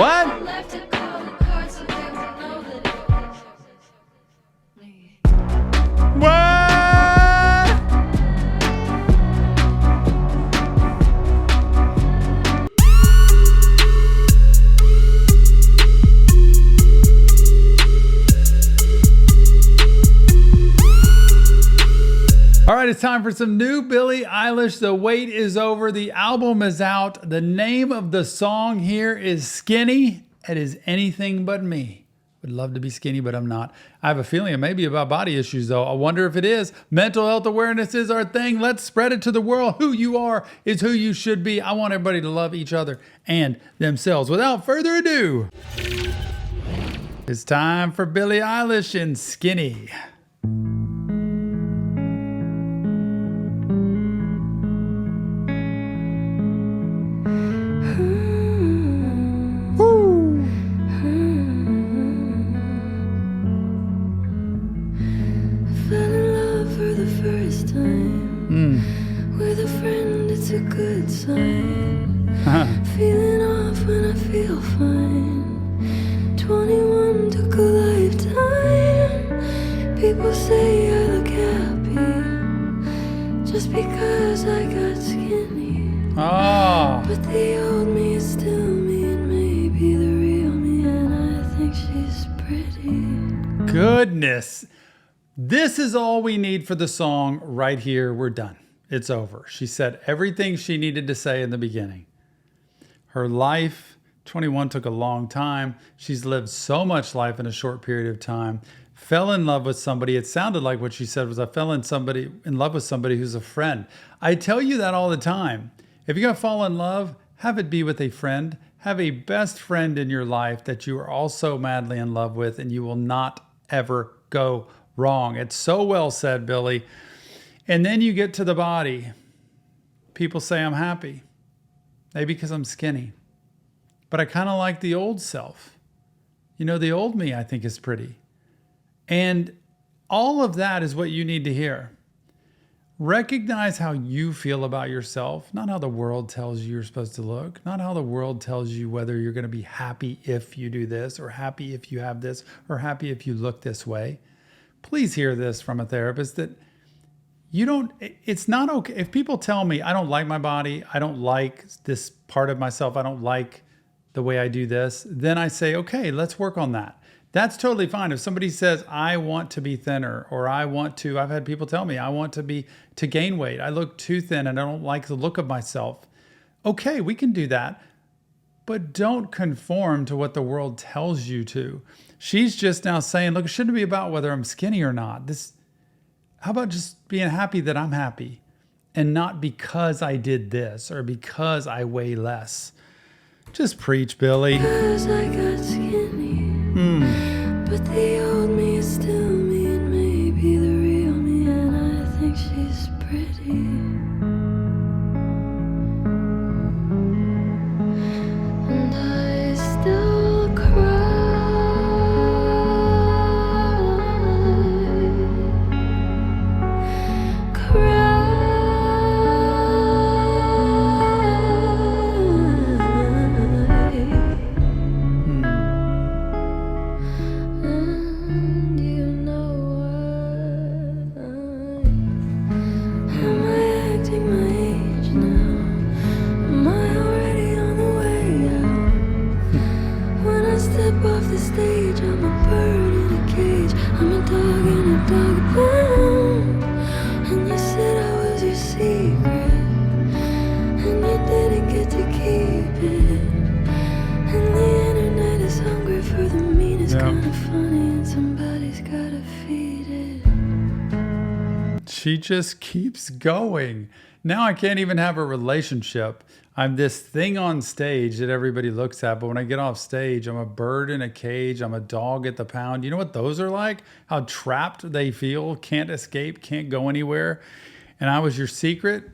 What? Left to call the cards so they won't know that it was me. What? All right, it's time for some new Billie Eilish. The wait is over. The album is out. The name of the song here is Skinny. It is anything but me. Would love to be skinny, but I'm not. I have a feeling it may be about body issues, though. I wonder if it is. Mental health awareness is our thing. Let's spread it to the world. Who you are is who you should be. I want everybody to love each other and themselves. Without further ado, it's time for Billie Eilish and Skinny. With a friend, it's a good sign. Feeling off when I feel fine. 21 took a lifetime. People say I look happy just because I got skinny. But the old me is still me, and maybe the real me, and I think she's pretty. Goodness. This is all we need for the song right here. We're done. It's over. She said everything she needed to say in the beginning. Her life, 21 took a long time. She's lived so much life in a short period of time. Fell in love with somebody. It sounded like what she said was, I fell in love with somebody who's a friend. I tell you that all the time. If you're going to fall in love, have it be with a friend. Have a best friend in your life that you are also madly in love with, and you will not ever go wrong. It's so well said, Billie. And then you get to the body. People say I'm happy. Maybe because I'm skinny. But I kind of like the old self. You know, the old me I think is pretty. And all of that is what you need to hear. Recognize how you feel about yourself, not how the world tells you you're supposed to look, not how the world tells you whether you're going to be happy if you do this, or happy if you have this, or happy if you look this way. Please hear this from a therapist that it's not okay. If people tell me I don't like my body, I don't like this part of myself, I don't like the way I do this, then I say, okay, let's work on that. That's totally fine. If somebody says, I want to be thinner, or I've had people tell me, I want to gain weight. I look too thin and I don't like the look of myself. Okay, we can do that. But don't conform to what the world tells you to. She's just now saying, look, it shouldn't be about whether I'm skinny or not. How about just being happy that I'm happy, and not because I did this or because I weigh less. Just preach, Billie. Because I got skinny. But the old me is still me, and maybe the real me, and I think she's pretty. And I still cry. She just keeps going. Now I can't even have a relationship. I'm this thing on stage that everybody looks at, but when I get off stage, I'm a bird in a cage. I'm a dog at the pound. You know what those are like? How trapped they feel, can't escape, can't go anywhere. And I was your secret,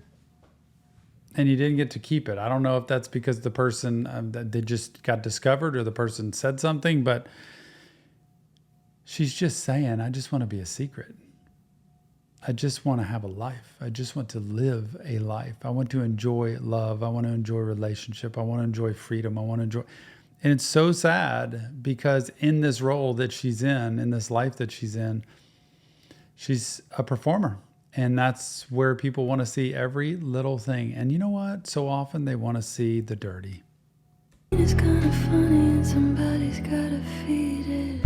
and you didn't get to keep it. I don't know if that's because the person, they just got discovered, or the person said something, but she's just saying, I just want to be a secret. I just want to have a life. I just want to live a life. I want to enjoy love. I want to enjoy relationship. I want to enjoy freedom. I want to enjoy. And it's so sad because in this role that she's in this life that she's in, she's a performer. And that's where people want to see every little thing. And you know what? So often they want to see the dirty. It's kind of funny and somebody's gotta feed it.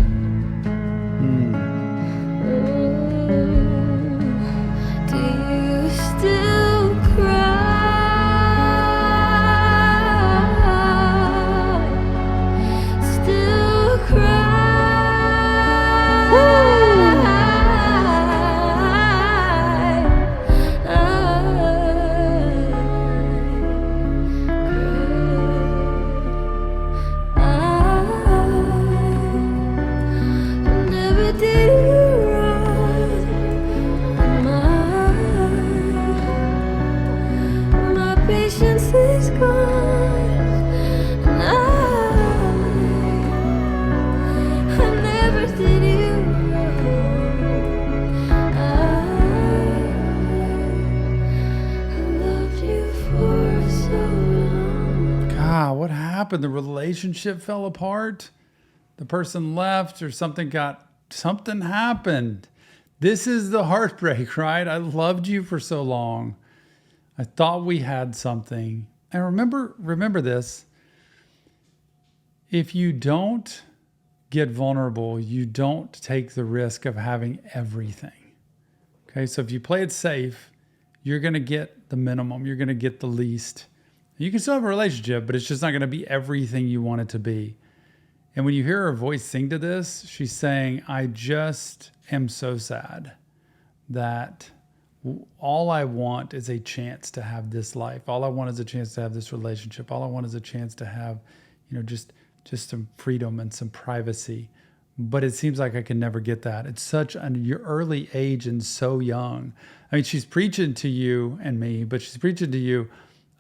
Do you still cry? Still cry? Never did you wrong. My patience is gone. I never did you wrong. I loved you for so long. God, what happened? The relationship fell apart? The person left or something happened. This is the heartbreak, right? I loved you for so long. I thought we had something. And remember this. If you don't get vulnerable, you don't take the risk of having everything. Okay, so if you play it safe, you're going to get the minimum. You're going to get the least. You can still have a relationship, but it's just not going to be everything you want it to be. And when you hear her voice sing to this, she's saying, I just am so sad that all I want is a chance to have this life. All I want is a chance to have this relationship. All I want is a chance to have, just some freedom and some privacy. But it seems like I can never get that. It's such an early age and so young. I mean, she's preaching to you and me, but she's preaching to you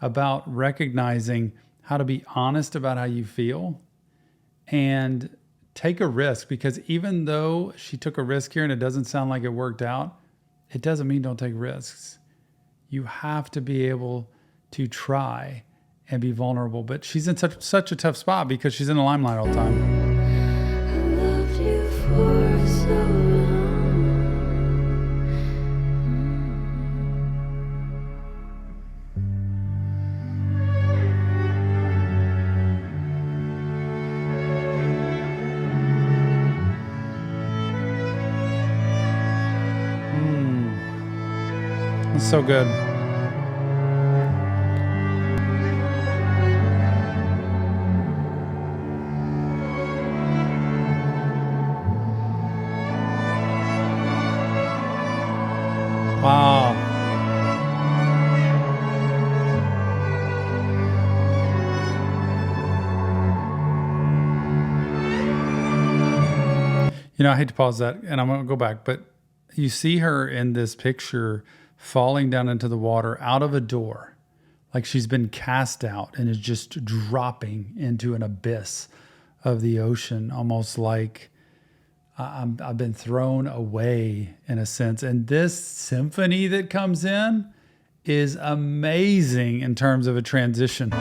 about recognizing how to be honest about how you feel and take a risk, because even though she took a risk here and it doesn't sound like it worked out, it doesn't mean don't take risks. You have to be able to try and be vulnerable. But she's in such a tough spot because she's in the limelight all the time. I loved you for so long. It's so good. Wow. I hate to pause that, and I'm going to go back, but you see her in this picture falling down into the water out of a door, like she's been cast out and is just dropping into an abyss of the ocean, almost like I've been thrown away in a sense. And this symphony that comes in is amazing in terms of a transition.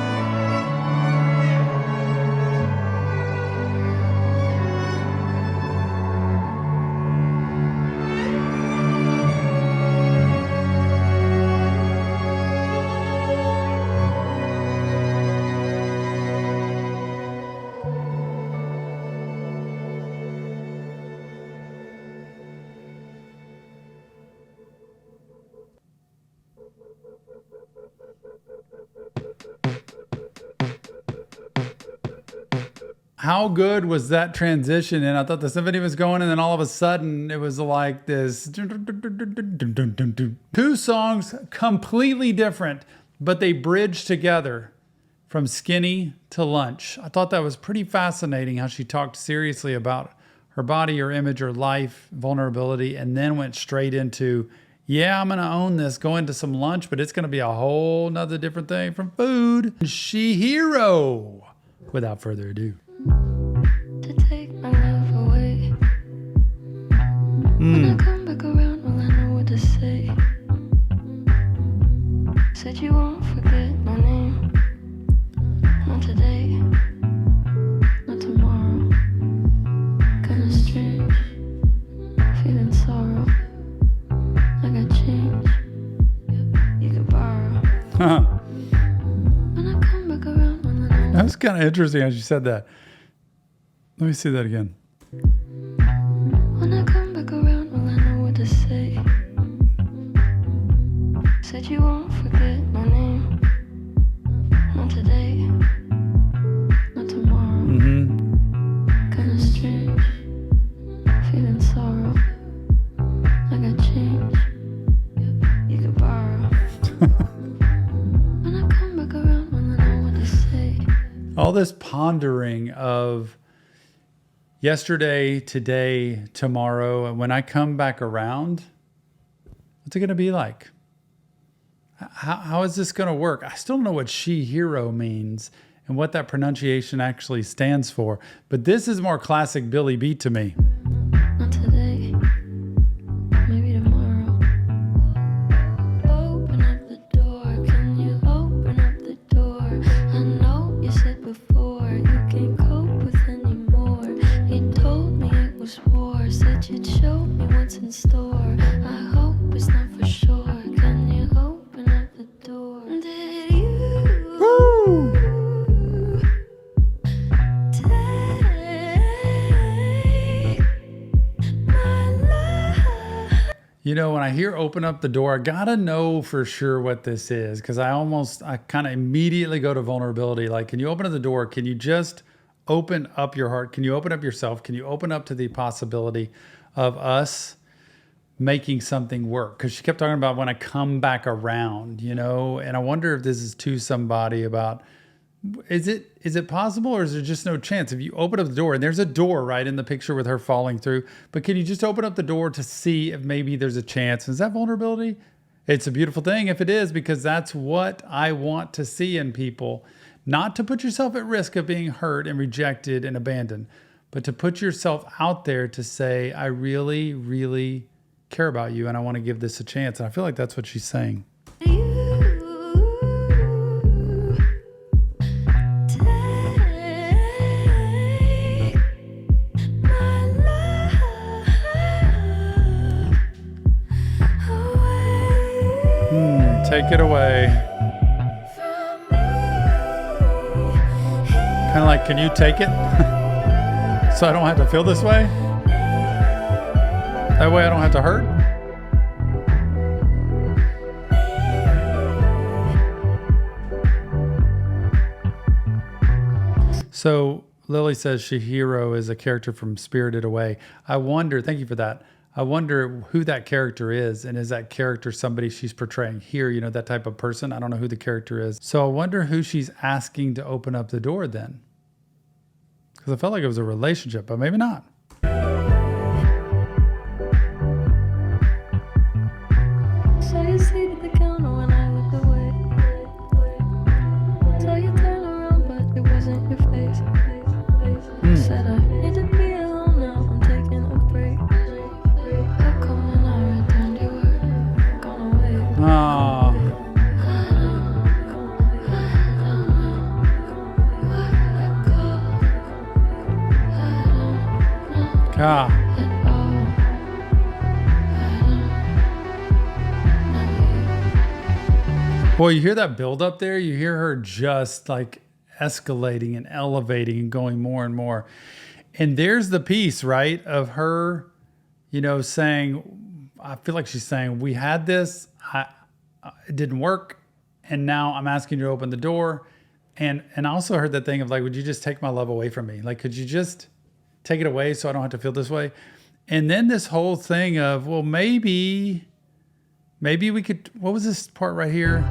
How good was that transition? And I thought the symphony was going, and then all of a sudden it was like this. Two songs completely different, but they bridged together from Skinny to Lunch. I thought that was pretty fascinating how she talked seriously about her body, her image, her life, vulnerability, and then went straight into, yeah, I'm going to own this, go into some lunch, but it's going to be a whole nother different thing from food. Chihiro. Without further ado. To take my love away. When I come back around, well, I know what to say. Said you won't forget my name. Not today. kind of interesting how she said that. Let me see that again. When I come back around, will I know what to say? Said you won't forget my name. Not today, not tomorrow. Kinda strange, feeling sorrow. I got change, you could borrow. When I come back around, will I know what to say? All this pondering of yesterday, today, tomorrow, and when I come back around, what's it going to be like? How is this going to work? I still don't know what Chihiro means and what that pronunciation actually stands for, but this is more classic Billy beat to me. Not today, maybe tomorrow. Open up the door, can you open up the door? I know you said before you can't cope with anymore. You told me it was war, said you'd show me what's in store. I hope it's not for sure. Can you open up the door? Did you take my love? You know, when I hear open up the door, I gotta know for sure what this is, because I kind of immediately go to vulnerability. Like, can you open up the door? Can you just open up your heart? Can you open up yourself? Can you open up to the possibility of us making something work? Because she kept talking about when I come back around, you know, and I wonder if this is to somebody about, is it possible, or is there just no chance? If you open up the door, and there's a door right in the picture with her falling through, but can you just open up the door to see if maybe there's a chance? Is that vulnerability? It's a beautiful thing if it is, because that's what I want to see in people. Not to put yourself at risk of being hurt and rejected and abandoned, but to put yourself out there to say, I really, really care about you and I want to give this a chance. And I feel like that's what she's saying. Take it away. Kind of like, can you take it? So I don't have to feel this way? That way I don't have to hurt? So Lily says Chihiro is a character from Spirited Away. I wonder, thank you for that. I wonder who that character is, and is that character somebody she's portraying here, you know, that type of person? I don't know who the character is. So I wonder who she's asking to open up the door then. Because I felt like it was a relationship, but maybe not. So you seated the counter when I looked away. So you turned around, but it wasn't your face. Said I need to be alone now, I'm taking a break. How come when I returned you were gone away? Oh. God. Boy, you hear that build up there? You hear her just like escalating and elevating and going more and more. And there's the piece, right, of her, you know, saying, I feel like she's saying, we had this, it didn't work, and now I'm asking you to open the door. And I also heard that thing of like, would you just take my love away from me? Like, could you just take it away so I don't have to feel this way? And then this whole thing of, well, maybe we could, what was this part right here?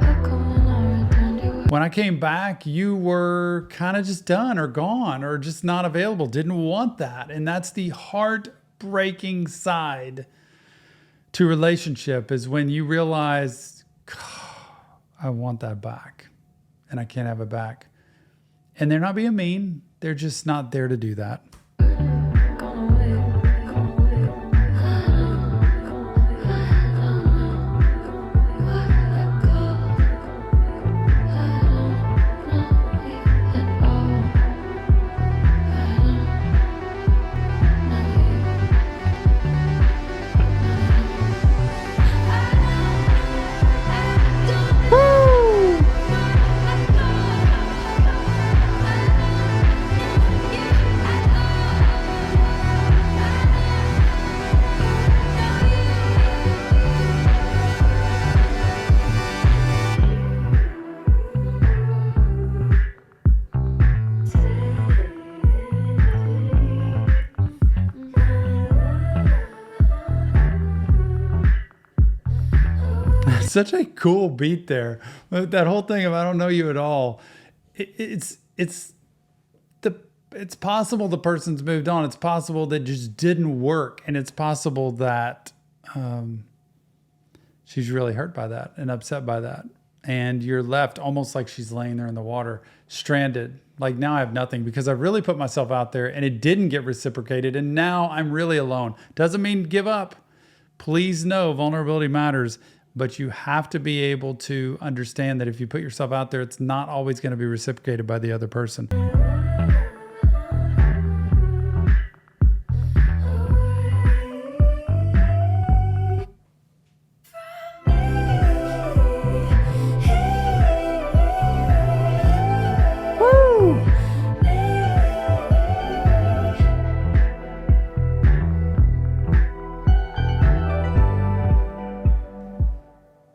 When I came back, you were kind of just done or gone or just not available, didn't want that. And that's the heartbreaking side to relationship, is when you realize, I want that back and I can't have it back. And they're not being mean. They're just not there to do that. Such a cool beat there. That whole thing of I don't know you at all. It's possible the person's moved on. It's possible that just didn't work, and it's possible that she's really hurt by that and upset by that. And you're left almost like she's laying there in the water, stranded. Like, now I have nothing because I really put myself out there and it didn't get reciprocated. And now I'm really alone. Doesn't mean give up. Please know vulnerability matters, but you have to be able to understand that if you put yourself out there, it's not always going to be reciprocated by the other person.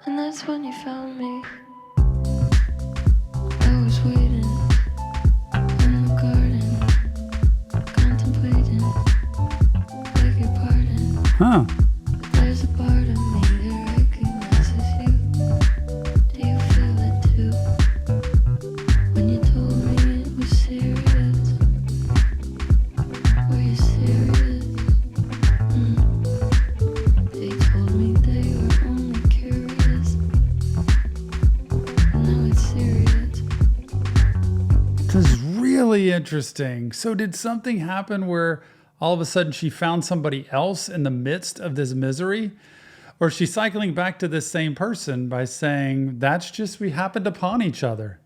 And that's when you found me. I was waiting in the garden, contemplating, beg your pardon. Huh. But there's a part of me that recognizes you. Do you feel it too? When you told me it was serious, were you serious? They told me they were only curious. Now it's serious. This is really interesting. So did something happen where all of a sudden she found somebody else in the midst of this misery? Or is she cycling back to this same person by saying, that's just, we happened upon each other.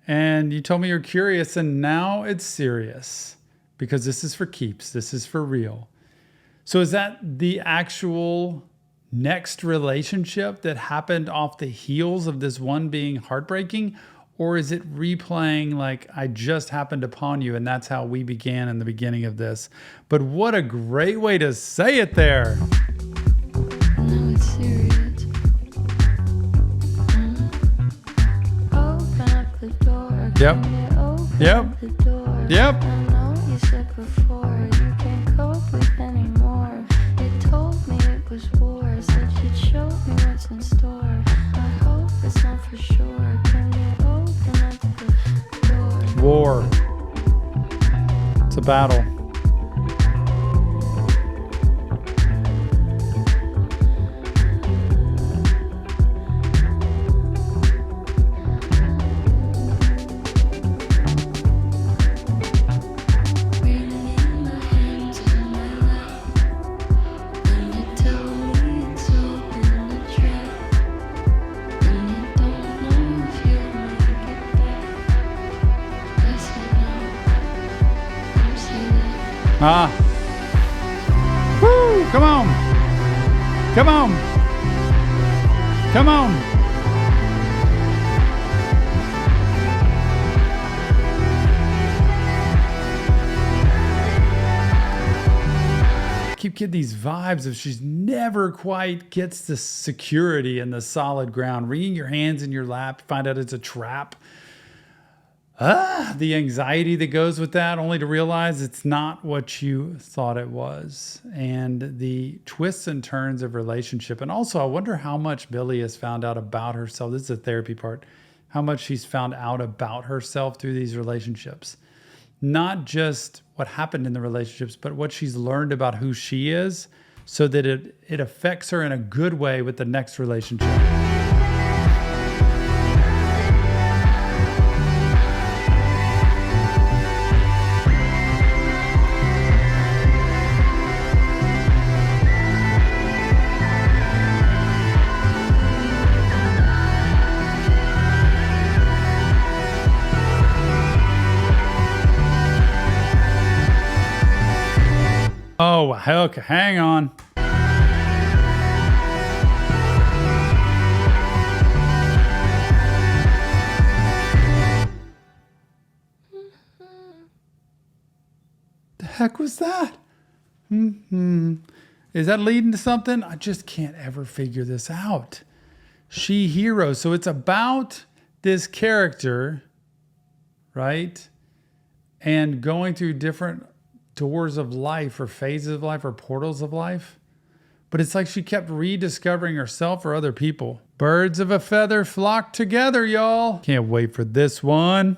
And you told me you're curious and now it's serious because this is for keeps. This is for real. So is that the actual next relationship that happened off the heels of this one being heartbreaking? Or is it replaying like I just happened upon you and that's how we began in the beginning of this? But what a great way to say it there. Now it's serious. Open up the door. Yep. Can you open Yep. up the door? Yep. I know you said before you can't cope with anymore. You told me it was war. Said you'd show me what's in store. I hope it's not for sure. Can you open up the door? War. It's a battle. Bringing my hands in my lap. And you tell me it's all been a trap. And you don't know if you'll make it back. I said no. You say that. Ah. Woo! Come on. Come on. Come on. Keep getting these vibes of she's never quite gets the security and the solid ground. Wringing your hands in your lap, find out it's a trap. The anxiety that goes with that, only to realize it's not what you thought it was. And the twists and turns of relationship. And also, I wonder how much Billie has found out about herself. This is the therapy part. How much she's found out about herself through these relationships. Not just what happened in the relationships, but what she's learned about who she is so that it affects her in a good way with the next relationship. Oh, heck, hang on. The heck was that? Is that leading to something? I just can't ever figure this out. Chihiro. So it's about this character, right? And going through different doors of life or phases of life or portals of life. But it's like she kept rediscovering herself or other people. Birds of a feather flock together, y'all. Can't wait for this one.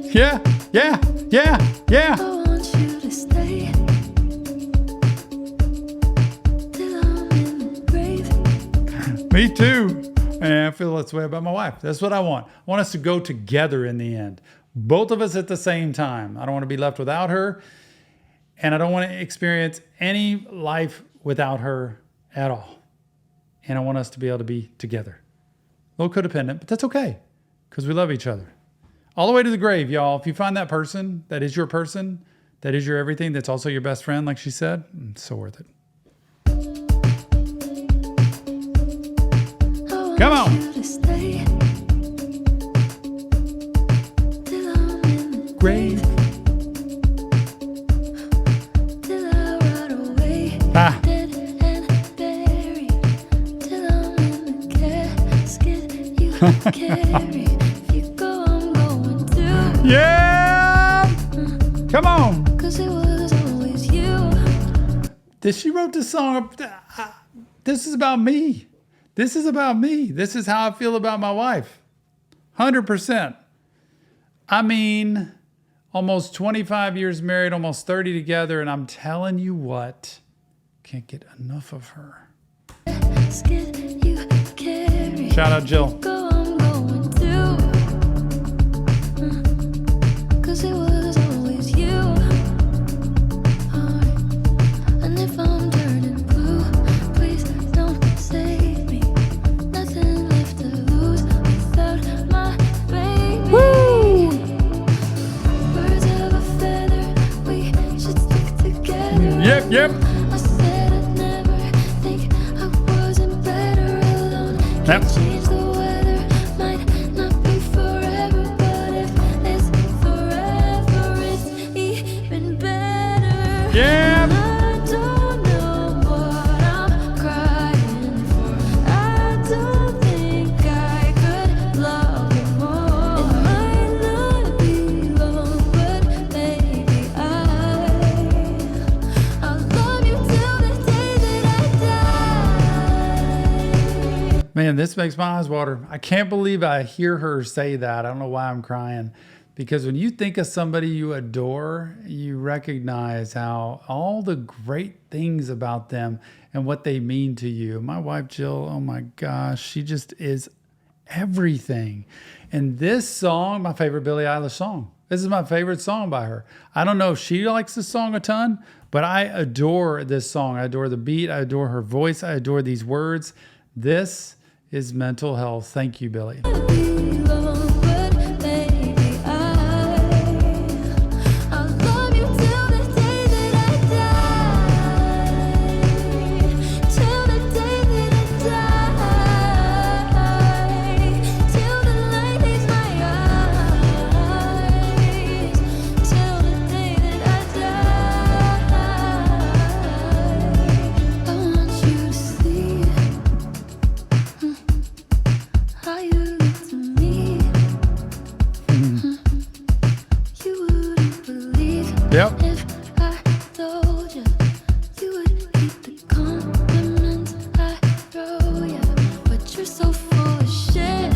Yeah, yeah, yeah, yeah. I want you to stay till I'm in the grave. Me too. And I feel this way about my wife. That's what I want. I want us to go together in the end. Both of us at the same time. I don't want to be left without her. And I don't want to experience any life without her at all. And I want us to be able to be together. A little codependent, but that's okay because we love each other. All the way to the grave, y'all. If you find that person, that is your everything, that's also your best friend, like she said, it's so worth it. Come on. You to stay till I'm in the Grave. till I rot away. Ah. Dead and buried till I'm in the casket you carry. If you go, I'm going too. Yeah. Come on. 'Cause it was always you. She wrote this song. This is about me. This is about me. This is how I feel about my wife. 100%. I mean, almost 25 years married, almost 30 together, and I'm telling you what, can't get enough of her. Casket you carry. Shout out Jill. Go, I'm going too. 'Cause it was always you. Alright. And if I'm turning blue, please don't save me. Nothing left to lose without my baby. Woo! Birds of a feather, we should stick together. Yep. I said I'd never think I wasn't better alone. Yep. Can't change the weather, might not be forever, but if it's forever, it's even better. Yeah. I don't know what I'm crying for. I don't think I could love you more. It might not be long, but baby, I'll love you till the day that I die. Man, this makes my eyes water. I can't believe I hear her say that. I don't know why I'm crying. Because when you think of somebody you adore, you recognize how all the great things about them and what they mean to you. My wife, Jill, oh my gosh, she just is everything. And this song, my favorite Billie Eilish song. This is my favorite song by her. I don't know if she likes this song a ton, but I adore this song. I adore the beat. I adore her voice. I adore these words. This is mental health. Thank you, Billie. Be long, but baby, I'll love you till the day that I die. Till the day that I die. Till the light leaves my eyes. Till the day that I die. I want you to see how you look to me. You wouldn't believe Yep. if I told you. You would hate the compliments I throw you, but you're so full of shit.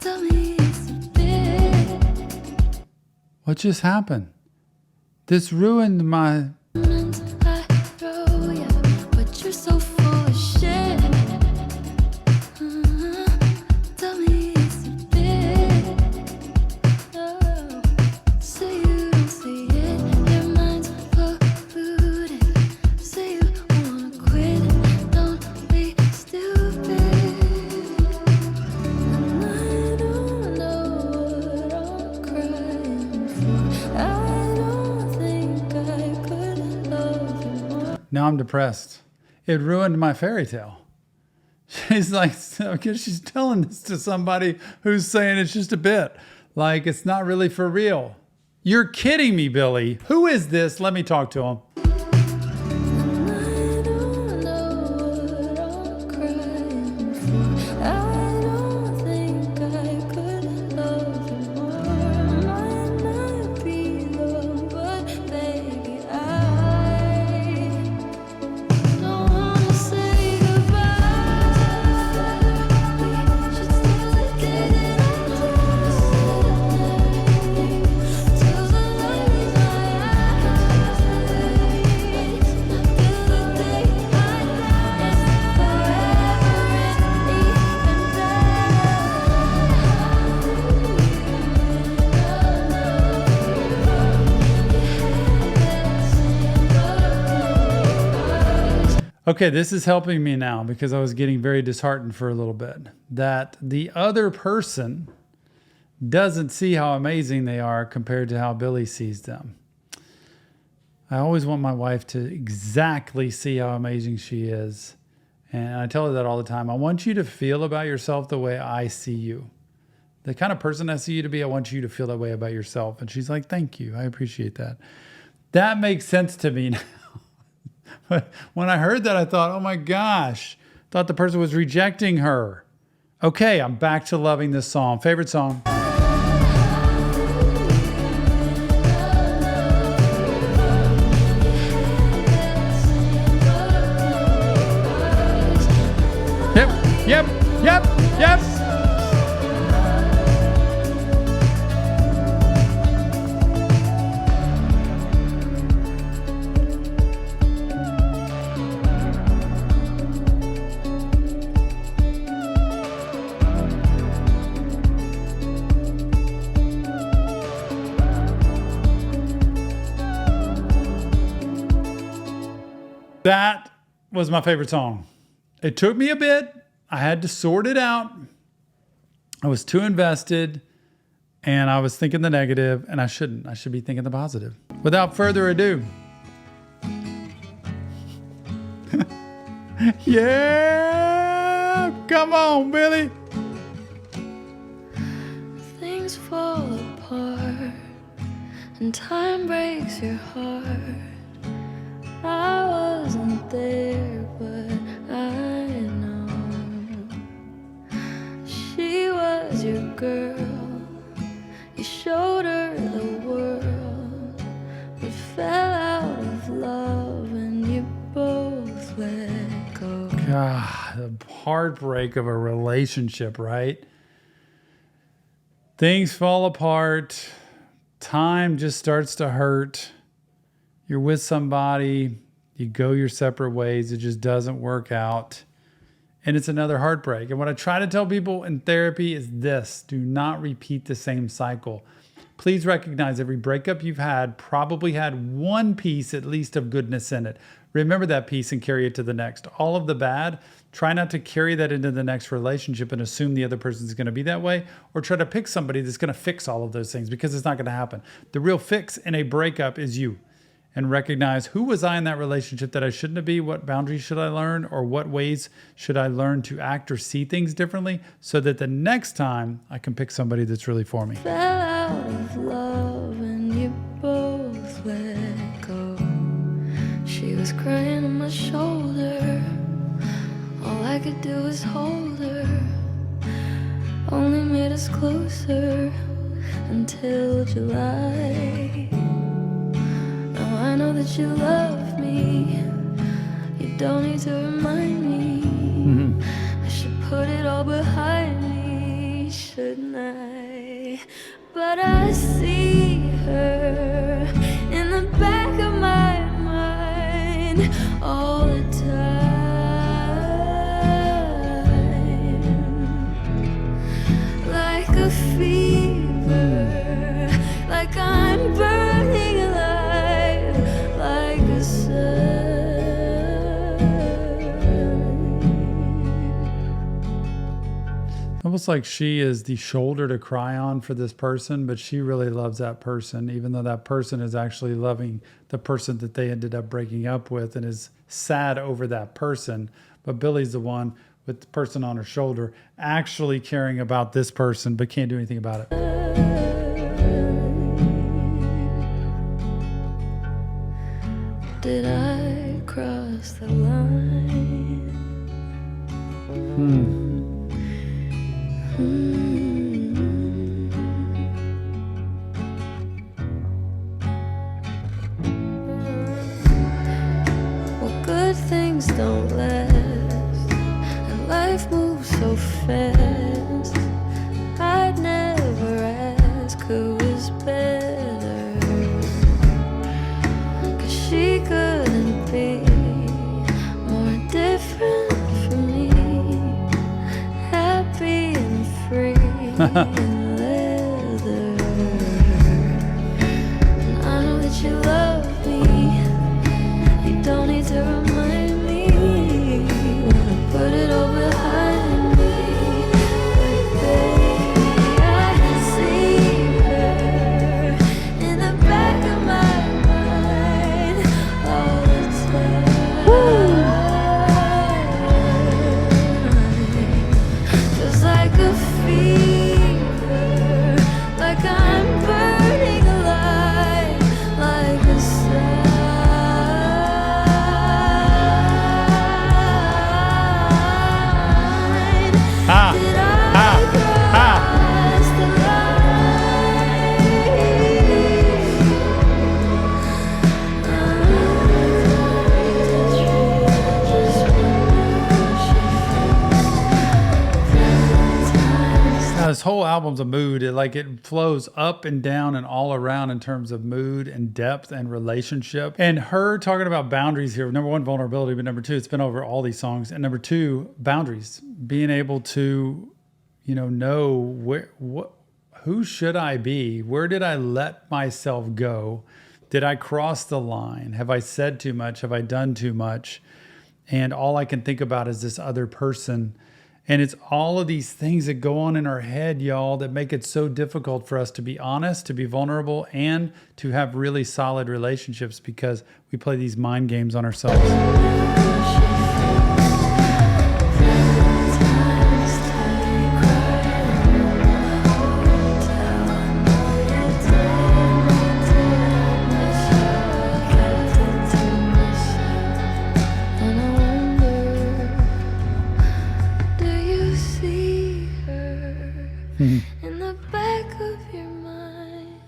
Tell me it's a bit. What just happened? This ruined my... Compliments I throw you, but you're so full of shit. Tell me it's a bit. Oh, say you don't see it, your mind's polluted. Say you wanna quit, don't be stupid. And I don't know what I'm crying for. I don't think I could love you more. Now I'm depressed. It ruined my fairy tale. She's like, because she's telling this to somebody who's saying it's just a bit. Like, it's not really for real. You're kidding me, Billie. Who is this? Let me talk to him. And I don't know what I'm crying for. I don't think I could love you more. Might not be long, but baby, Okay, this is helping me now because I was getting very disheartened for a little bit. That the other person doesn't see how amazing they are compared to how Billie sees them. I always want my wife to exactly see how amazing she is. And I tell her that all the time. I want you to feel about yourself the way I see you. The kind of person I see you to be, I want you to feel that way about yourself. And she's like, thank you. I appreciate that. That makes sense to me now. But when I heard that, I thought, oh my gosh, thought the person was rejecting her. Okay, I'm back to loving this song. Favorite song? Yep. That was my favorite song. It took me a bit. I had to sort it out. I was too invested and I was thinking the negative, and I shouldn't. I should be thinking the positive. Without further ado. Yeah! Come on, Billie. Things fall apart and time breaks your heart. I wasn't there, but I know she was your girl. You showed her the world, but fell out of love and you both let go. God, the heartbreak of a relationship, right? Things fall apart. Time just starts to hurt. You're with somebody, you go your separate ways, it just doesn't work out. And it's another heartbreak. And what I try to tell people in therapy is this: do not repeat the same cycle. Please recognize every breakup you've had probably had one piece at least of goodness in it. Remember that piece and carry it to the next. All of the bad, try not to carry that into the next relationship and assume the other person's going to be that way, or try to pick somebody that's going to fix all of those things, because it's not going to happen. The real fix in a breakup is you. And recognize, who was I in that relationship that I shouldn't have been? What boundaries should I learn? Or what ways should I learn to act or see things differently, so that the next time I can pick somebody that's really for me. Fell out of love and you both let go. She was crying on my shoulder. All I could do was hold her. Only made us closer until July. I know that you love me. You don't need to remind me. I should put it all behind me, shouldn't I? But I see her in the back of my mind all the time, like a fever, like I'm burning alive. Almost like she is the shoulder to cry on for this person, but she really loves that person, even though that person is actually loving the person that they ended up breaking up with and is sad over that person. But Billie's the one with the person on her shoulder actually caring about this person, but can't do anything about it. Did I cross the line? Well, good things don't last, and life moves so fast. I'd never ask who was better, 'cause she couldn't be more different from me. Happy and free in leather. And I know that you love me. You don't need to remind me. this whole album's a mood. It flows up and down and all around in terms of mood and depth and relationship. And her talking about boundaries here. Number one, vulnerability, but number two, it's been over all these songs. And number two, boundaries. Being able to, know who should I be? Where did I let myself go? Did I cross the line? Have I said too much? Have I done too much? And all I can think about is this other person. And it's all of these things that go on in our head, y'all, that make it so difficult for us to be honest, to be vulnerable, and to have really solid relationships because we play these mind games on ourselves. In the back of your mind,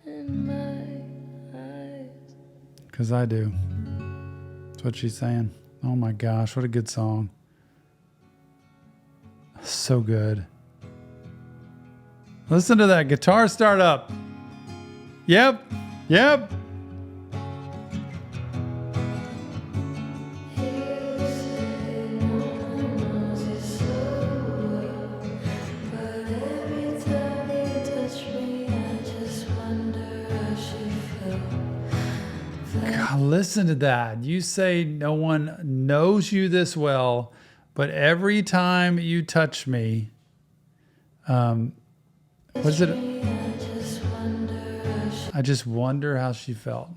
in my eyes. Because I do. That's what she's saying. Oh my gosh, what a good song. So good. Listen to that guitar start up. Yep. Listen to that. You say no one knows you this well, but every time you touch me, what is it? I just wonder how she felt.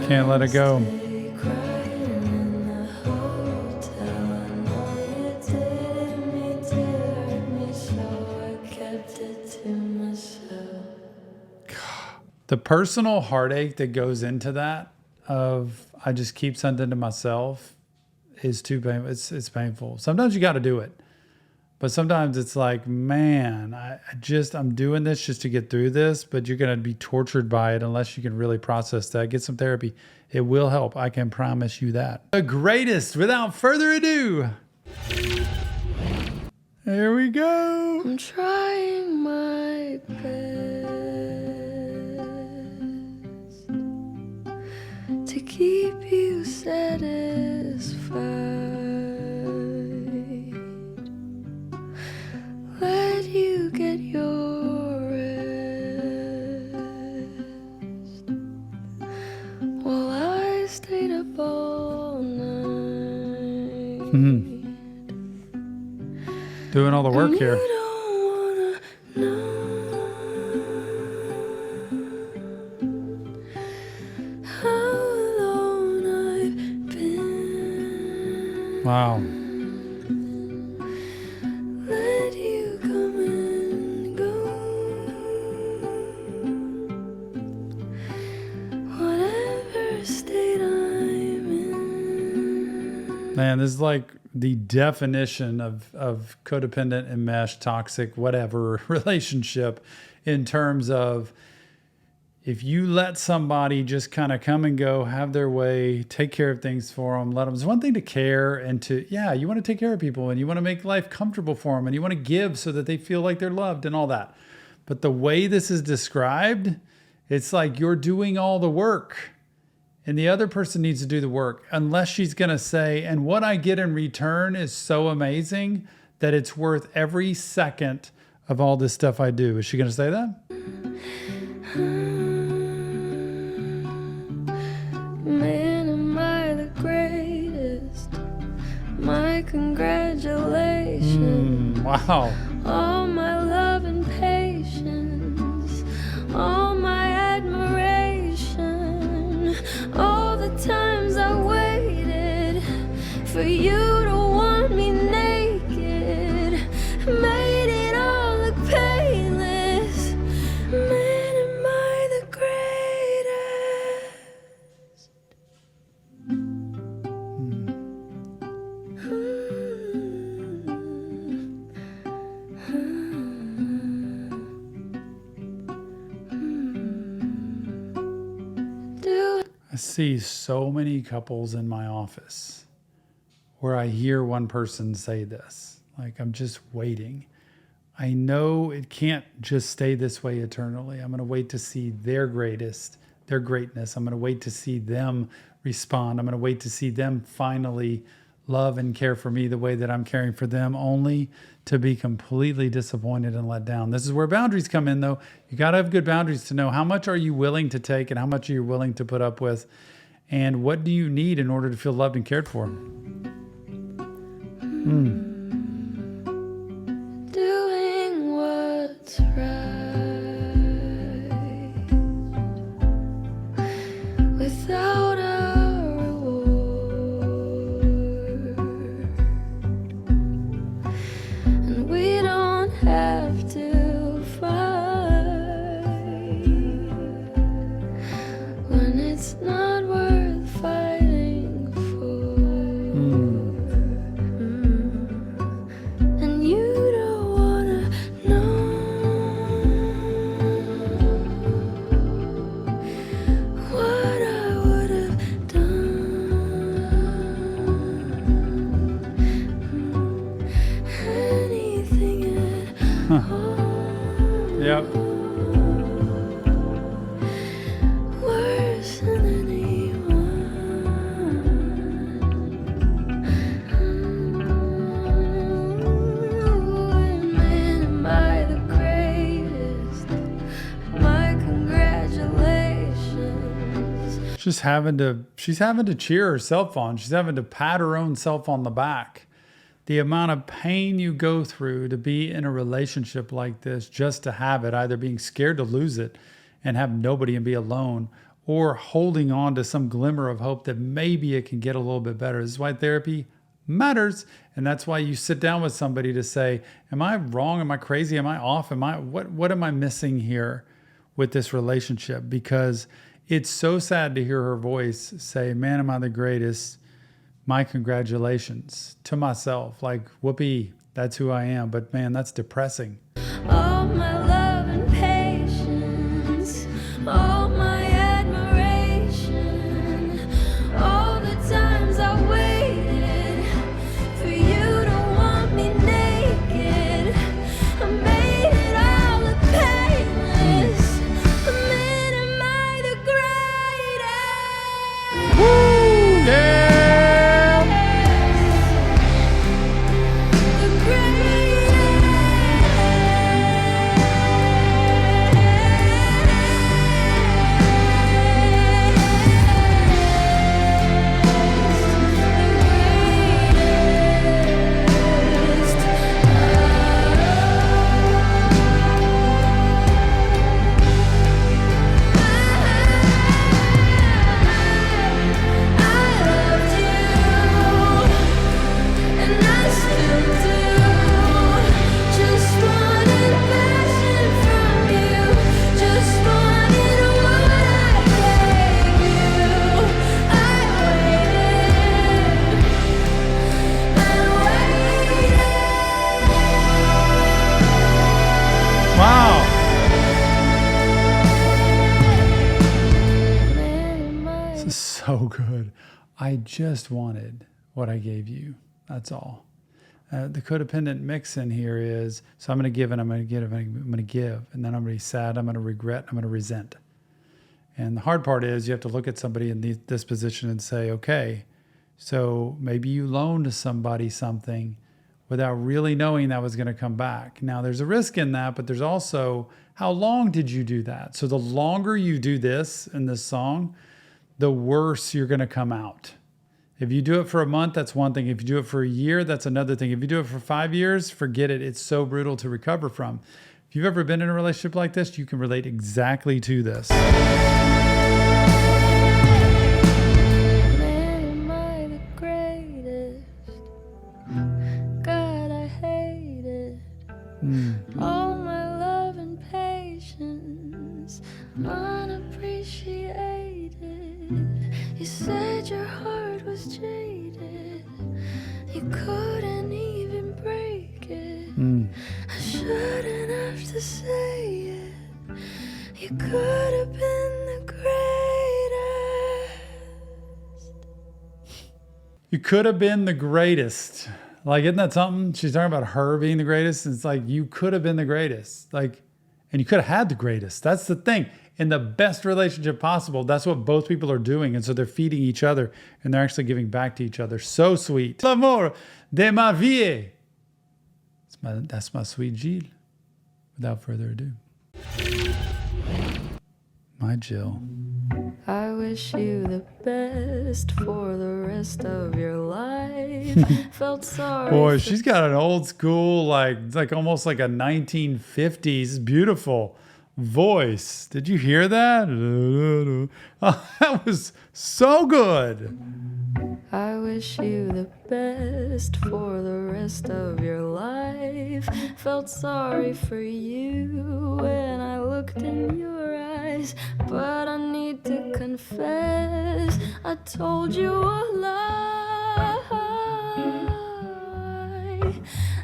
Can't let it go. The personal heartache that goes into that of I just keep something to myself is too painful. It's painful. Sometimes you got to do it. But sometimes it's like, man, I'm doing this just to get through this, but you're going to be tortured by it unless you can really process that. Get some therapy. It will help. I can promise you that. The greatest, without further ado. Here we go. I'm trying my best to keep you satisfied. Let you get your rest while I stayed up all night. Doing all the work And here. you don't wanna know how alone I've been. Wow. Man, this is like the definition of codependent, enmeshed, toxic, whatever relationship in terms of if you let somebody just kind of come and go, have their way, take care of things for them, let them. It's one thing to care and you want to take care of people and you want to make life comfortable for them and you want to give so that they feel like they're loved and all that. But the way this is described, it's like you're doing all the work. And the other person needs to do the work unless she's going to say, and what I get in return is so amazing that it's worth every second of all this stuff I do. Is she going to say that? Man, am I the greatest? My congratulations. Wow. All my love and patience. All my admiration. All the times I waited for you to want me naked. Made it all look painless. Man, am I the greatest? I see so many couples in my office where I hear one person say this, like, I'm just waiting. I know it can't just stay this way eternally. I'm going to wait to see their greatness. I'm going to wait to see them respond. I'm going to wait to see them finally love and care for me the way that I'm caring for them, only to be completely disappointed and let down. This is where boundaries come in, though. You got to have good boundaries to know how much are you willing to take and how much are you willing to put up with, and what do you need in order to feel loved and cared for. Doing what's right without a reward, and we don't have to fight when it's not worth fighting for. And you don't wanna know what I would have done. Anything at all. Yep. Worse than anyone. Man, am I the greatest? My congratulations. She's having to cheer herself on. She's having to pat her own self on the back. The amount of pain you go through to be in a relationship like this, just to have it, either being scared to lose it and have nobody and be alone, or holding on to some glimmer of hope that maybe it can get a little bit better. This is why therapy matters. And that's why you sit down with somebody to say, am I wrong? Am I crazy? Am I off? What am I missing here with this relationship? Because it's so sad to hear her voice say, man, am I the greatest? My congratulations, to myself. Like, whoopee, that's who I am. But man, that's depressing. All my love and patience, all my admiration, all the times I waited for you to want me naked. I made it all look painless. Man, am I the greatest? Woo! Yeah! The Wow. This is so good. I just wanted what I gave you. That's all. The codependent mix in here is, so I'm going to give and I'm going to give, I'm going to give, and then I'm going to be sad, I'm going to regret, I'm going to resent. And the hard part is you have to look at somebody in this position and say, okay, so maybe you loaned somebody something without really knowing that was going to come back. Now, there's a risk in that, but there's also, how long did you do that? So the longer you do this in this song, the worse you're going to come out. If you do it for a month, that's one thing. If you do it for a year, that's another thing. If you do it for 5 years, forget it. It's so brutal to recover from. If you've ever been in a relationship like this, you can relate exactly to this. Man, am I the greatest? God, I hate it. All my love and patience, unappreciated. You said your heart was jaded. You couldn't even break it. I shouldn't have to say it. You could have been the greatest. You could have been the greatest. Like, isn't that something? She's talking about her being the greatest. It's like, you could have been the greatest. Like, and you could have had the greatest. That's the thing. In the best relationship possible, that's what both people are doing. And so they're feeding each other and they're actually giving back to each other. So sweet. L'amour de ma vie. That's my sweet Gilles. Without further ado. My Jill. I wish you the best for the rest of your life. Felt sorry. Boy, she's got an old school, like almost like a 1950s beautiful voice. Did you hear that? Oh, that was so good. I wish you the best for the rest of your life. Felt sorry for you when I looked in your eyes, but I need to confess, I told you a lie.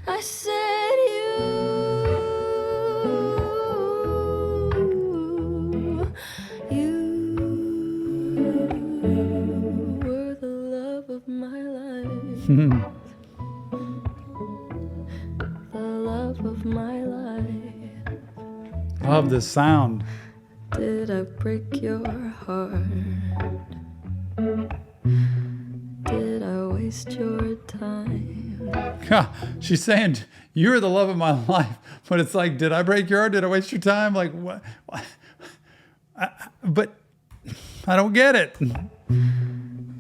I said you were the love of my life. The love of my life. Love the sound. Did I break your heart? Did I waste your time? She's saying, you're the love of my life. But it's like, did I break your heart? Did I waste your time? Like, what? But I don't get it.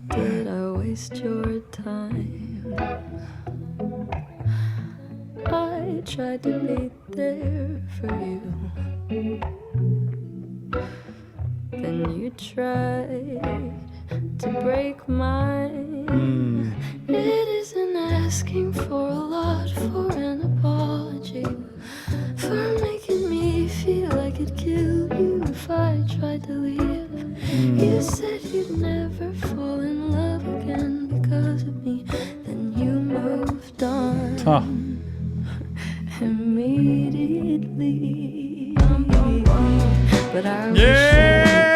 Did I waste your time? I tried to be there for you. Then you tried to break mine. It isn't asking for a lot for an apology, for making me feel I could kill you if I tried to leave. You said you'd never fall in love again because of me. Then you moved on immediately. But I wish you the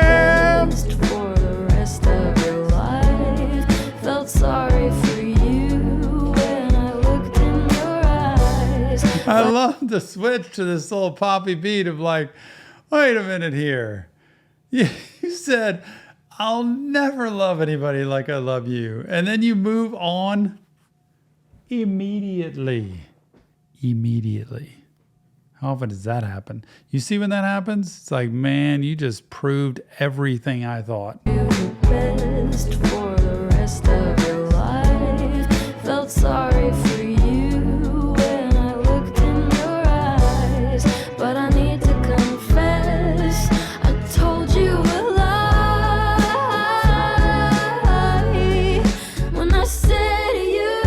best for the rest of your life. Felt sorry for you when I looked in your eyes. I love the switch to this little poppy beat of like, wait a minute here. You said, I'll never love anybody like I love you. And then you move on immediately. Immediately. How often does that happen? You see when that happens? It's like, man, you just proved everything I thought. You the best for the rest of your life. Felt sorry for you when I looked in your eyes, but I need to confess, I told you a lie when I said you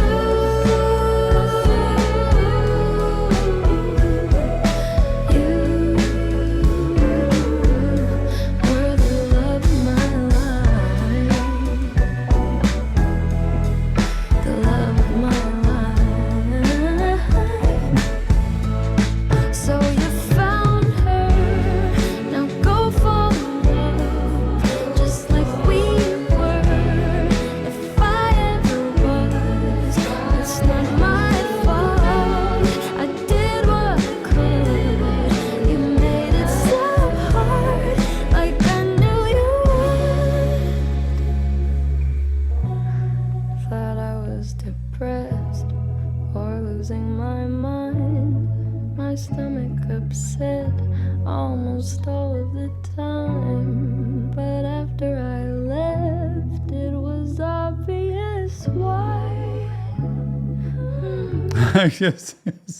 were the love of my life. The love of my life. So you found her, now go fall in love, just like we were. If I ever was, it's not my fault. I did what I could. You made it so hard, like I knew you would. Thought I was depressed or losing my mind. My stomach upset almost all of the time. But after I left, it was obvious why. This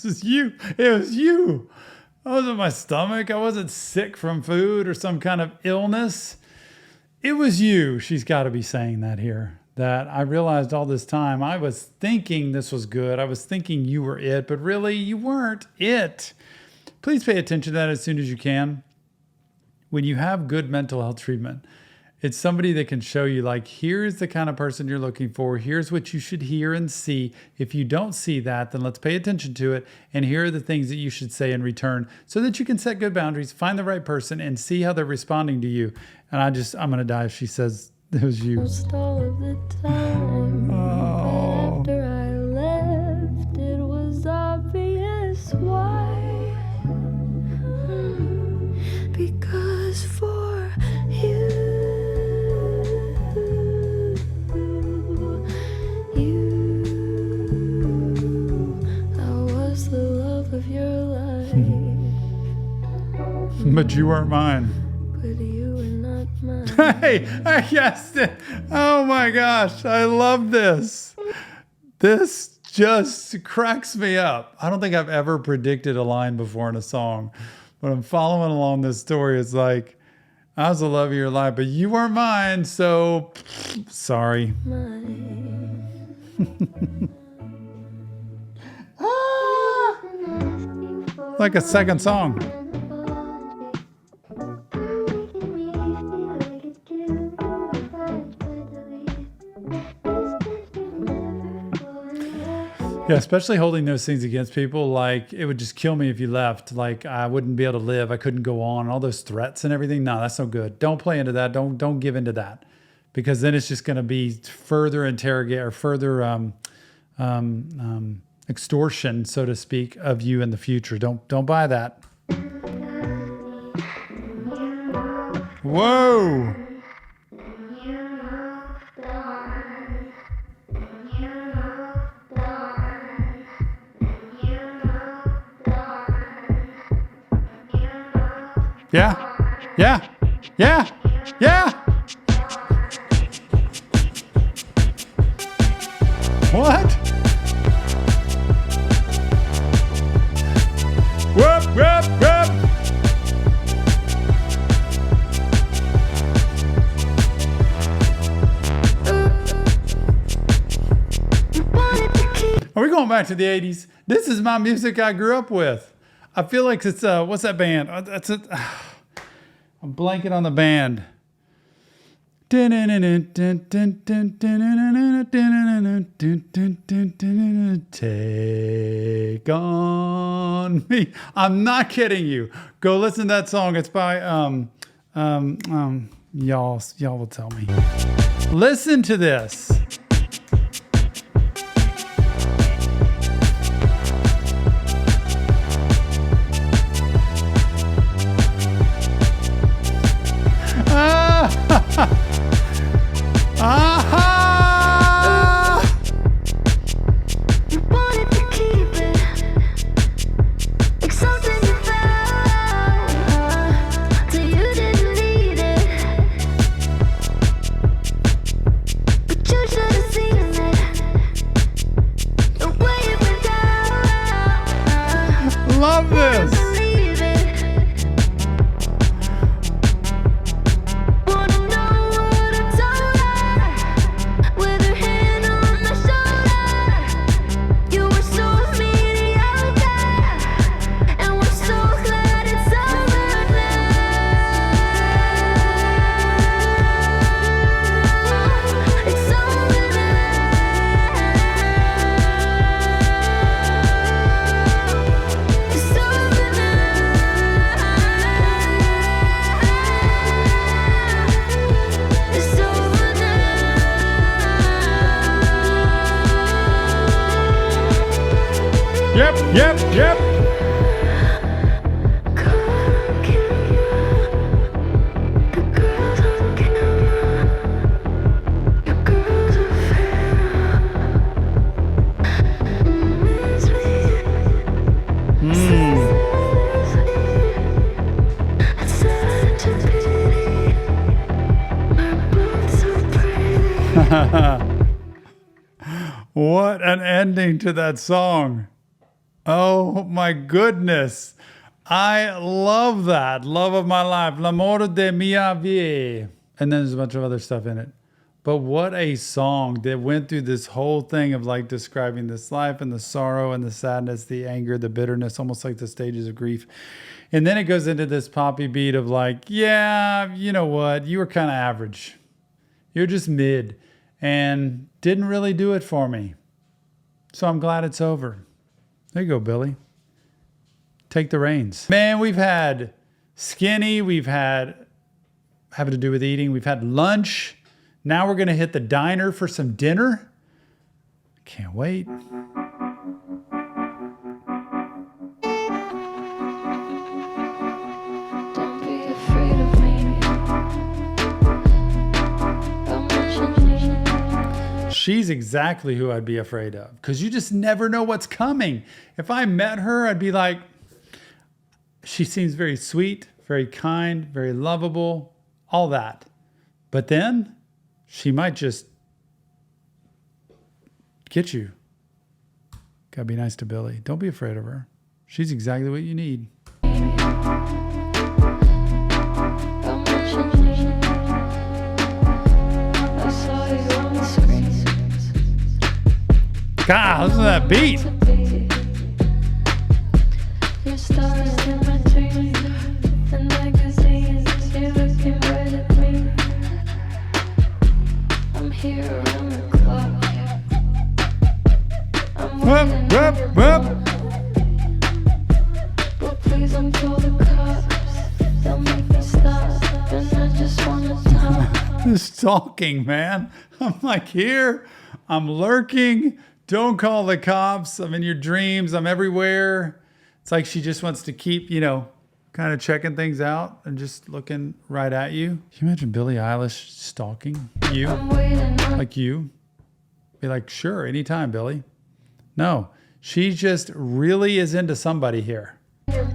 is you. It was you. I wasn't my stomach. I wasn't sick from food or some kind of illness. It was you. She's got to be saying that here. That I realized all this time, I was thinking this was good. I was thinking you were it, but really you weren't it. Please pay attention to that as soon as you can. When you have good mental health treatment, it's somebody that can show you, like, here's the kind of person you're looking for. Here's what you should hear and see. If you don't see that, then let's pay attention to it. And here are the things that you should say in return so that you can set good boundaries, find the right person, and see how they're responding to you. And I'm going to die if she says it was you. Most all of the time. Oh. But you weren't mine. But you were not mine. Hey, I guessed it. Oh my gosh, I love this. This just cracks me up. I don't think I've ever predicted a line before in a song, but I'm following along this story. It's like, I was the love of your life, but you weren't mine, so sorry. Mine. Like a second song. Yeah, especially holding those things against people. Like, it would just kill me if you left. Like, I wouldn't be able to live. I couldn't go on. All those threats and everything. No, that's no good. Don't play into that. Don't give into that, because then it's just going to be further interrogate or further extortion, so to speak, of you in the future. Don't buy that. Whoa. Yeah, yeah, yeah, yeah. What? Whoop, whoop, whoop. Are we going back to the 80s? This is my music I grew up with. I feel like it's what's that band? That's it. I'm blanking on the band. Take on me. I'm not kidding you. Go listen to that song. It's by y'all will tell me. Listen to this. Aha! You wanted to keep it, like something you found, till you didn't need it. But you should have seen it, the way it went down. Love this. Believe it. Wanna know what I told her? With her hand on my shoulder, you were so mediocre, and we're so glad it's over now. It's over now. It's over now. It's over now. Yep, yep, yep. What an ending to that song. Oh my goodness. I love that. Love of my life. L'amore de Ma Vie. And then there's a bunch of other stuff in it. But what a song that went through this whole thing of like describing this life and the sorrow and the sadness, the anger, the bitterness, almost like the stages of grief. And then it goes into this poppy beat of like, yeah, you know what? You were kind of average. You're just mid and didn't really do it for me. So I'm glad it's over. There you go, Billy. Take the reins. Man, we've had skinny. We've had having to do with eating. We've had lunch. Now we're going to hit the diner for some dinner. Can't wait. Don't be afraid of me. I'll mention you. She's exactly who I'd be afraid of, because you just never know what's coming. If I met her, I'd be like, she seems very sweet, very kind, very lovable, all that. But then she might just get you. Gotta be nice to Billie. Don't be afraid of her. She's exactly what you need. God, listen to that beat. Whoop, whoop, whoop. But please don't call the cops. They'll make me stop. And I just wanna talk. This stalking, man. I'm like, here, I'm lurking. Don't call the cops. I'm in your dreams. I'm everywhere. It's like she just wants to keep, kind of checking things out and just looking right at you. Can you imagine Billie Eilish stalking you? Like you? Be like, sure, anytime, Billie. No, she just really is into somebody here. But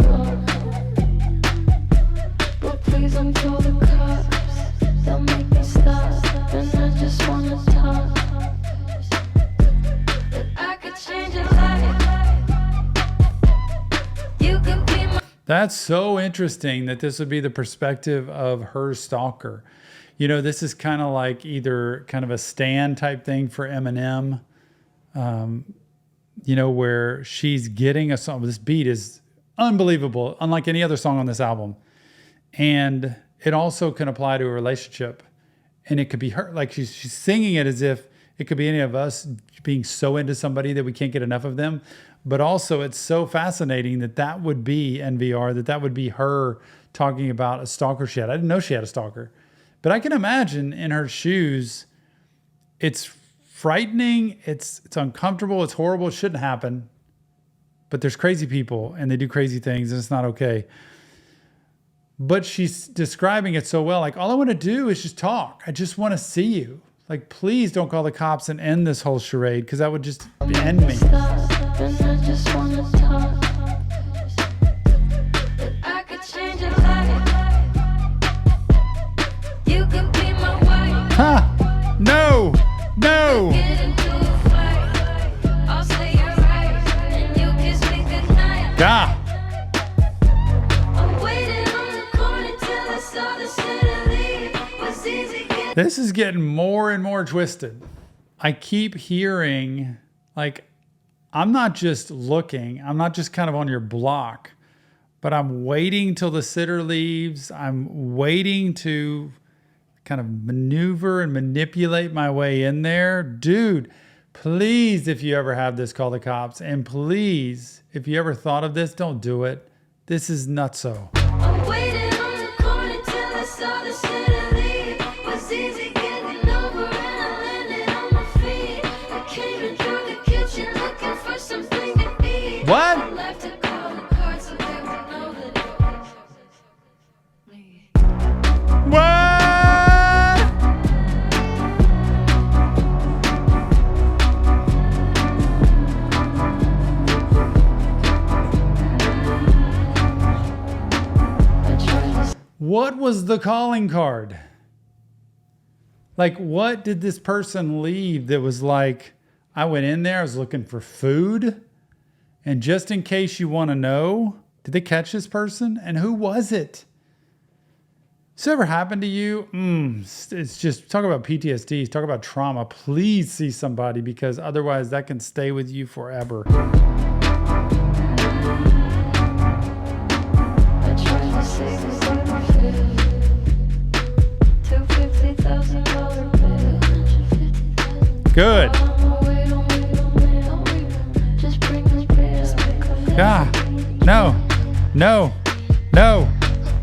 please don't call the cops. They'll make me stop. And I just wanna talk. I could change your life. You could be my... That's so interesting that this would be the perspective of her stalker. This is kind of like either kind of a Stan type thing for Eminem, where she's getting a song. This beat is unbelievable, unlike any other song on this album. And it also can apply to a relationship. And it could be her, like she's singing it as if it could be any of us being so into somebody that we can't get enough of them. But also it's so fascinating that would be NVR, that would be her talking about a stalker she had. I didn't know she had a stalker. But I can imagine in her shoes, it's frightening, it's uncomfortable, it's horrible, it shouldn't happen. But there's crazy people and they do crazy things and it's not okay. But she's describing it so well. Like, all I want to do is just talk. I just want to see you. Like, please don't call the cops and end this whole charade, because that would just end me. Ha! No! No! God! This is getting more and more twisted. I keep hearing, like, I'm not just looking, I'm not just kind of on your block, but I'm waiting till the sitter leaves. I'm waiting to kind of maneuver and manipulate my way in there. Dude, please, if you ever have this, call the cops. And please, if you ever thought of this, don't do it. This is nutso. I'm waiting on the corner till I saw the sitter leave. Was easy getting over and I landed on my feet. I came in through the kitchen looking for something to eat. What? I left a call the card so they would know that it was me. What? What was the calling card? Like, what did this person leave that was like, I went in there, I was looking for food. And just in case you want to know, did they catch this person? And who was it? This ever happened to you? It's just, talk about PTSD, talk about trauma. Please see somebody, because otherwise that can stay with you forever. Good. God, no, no, no.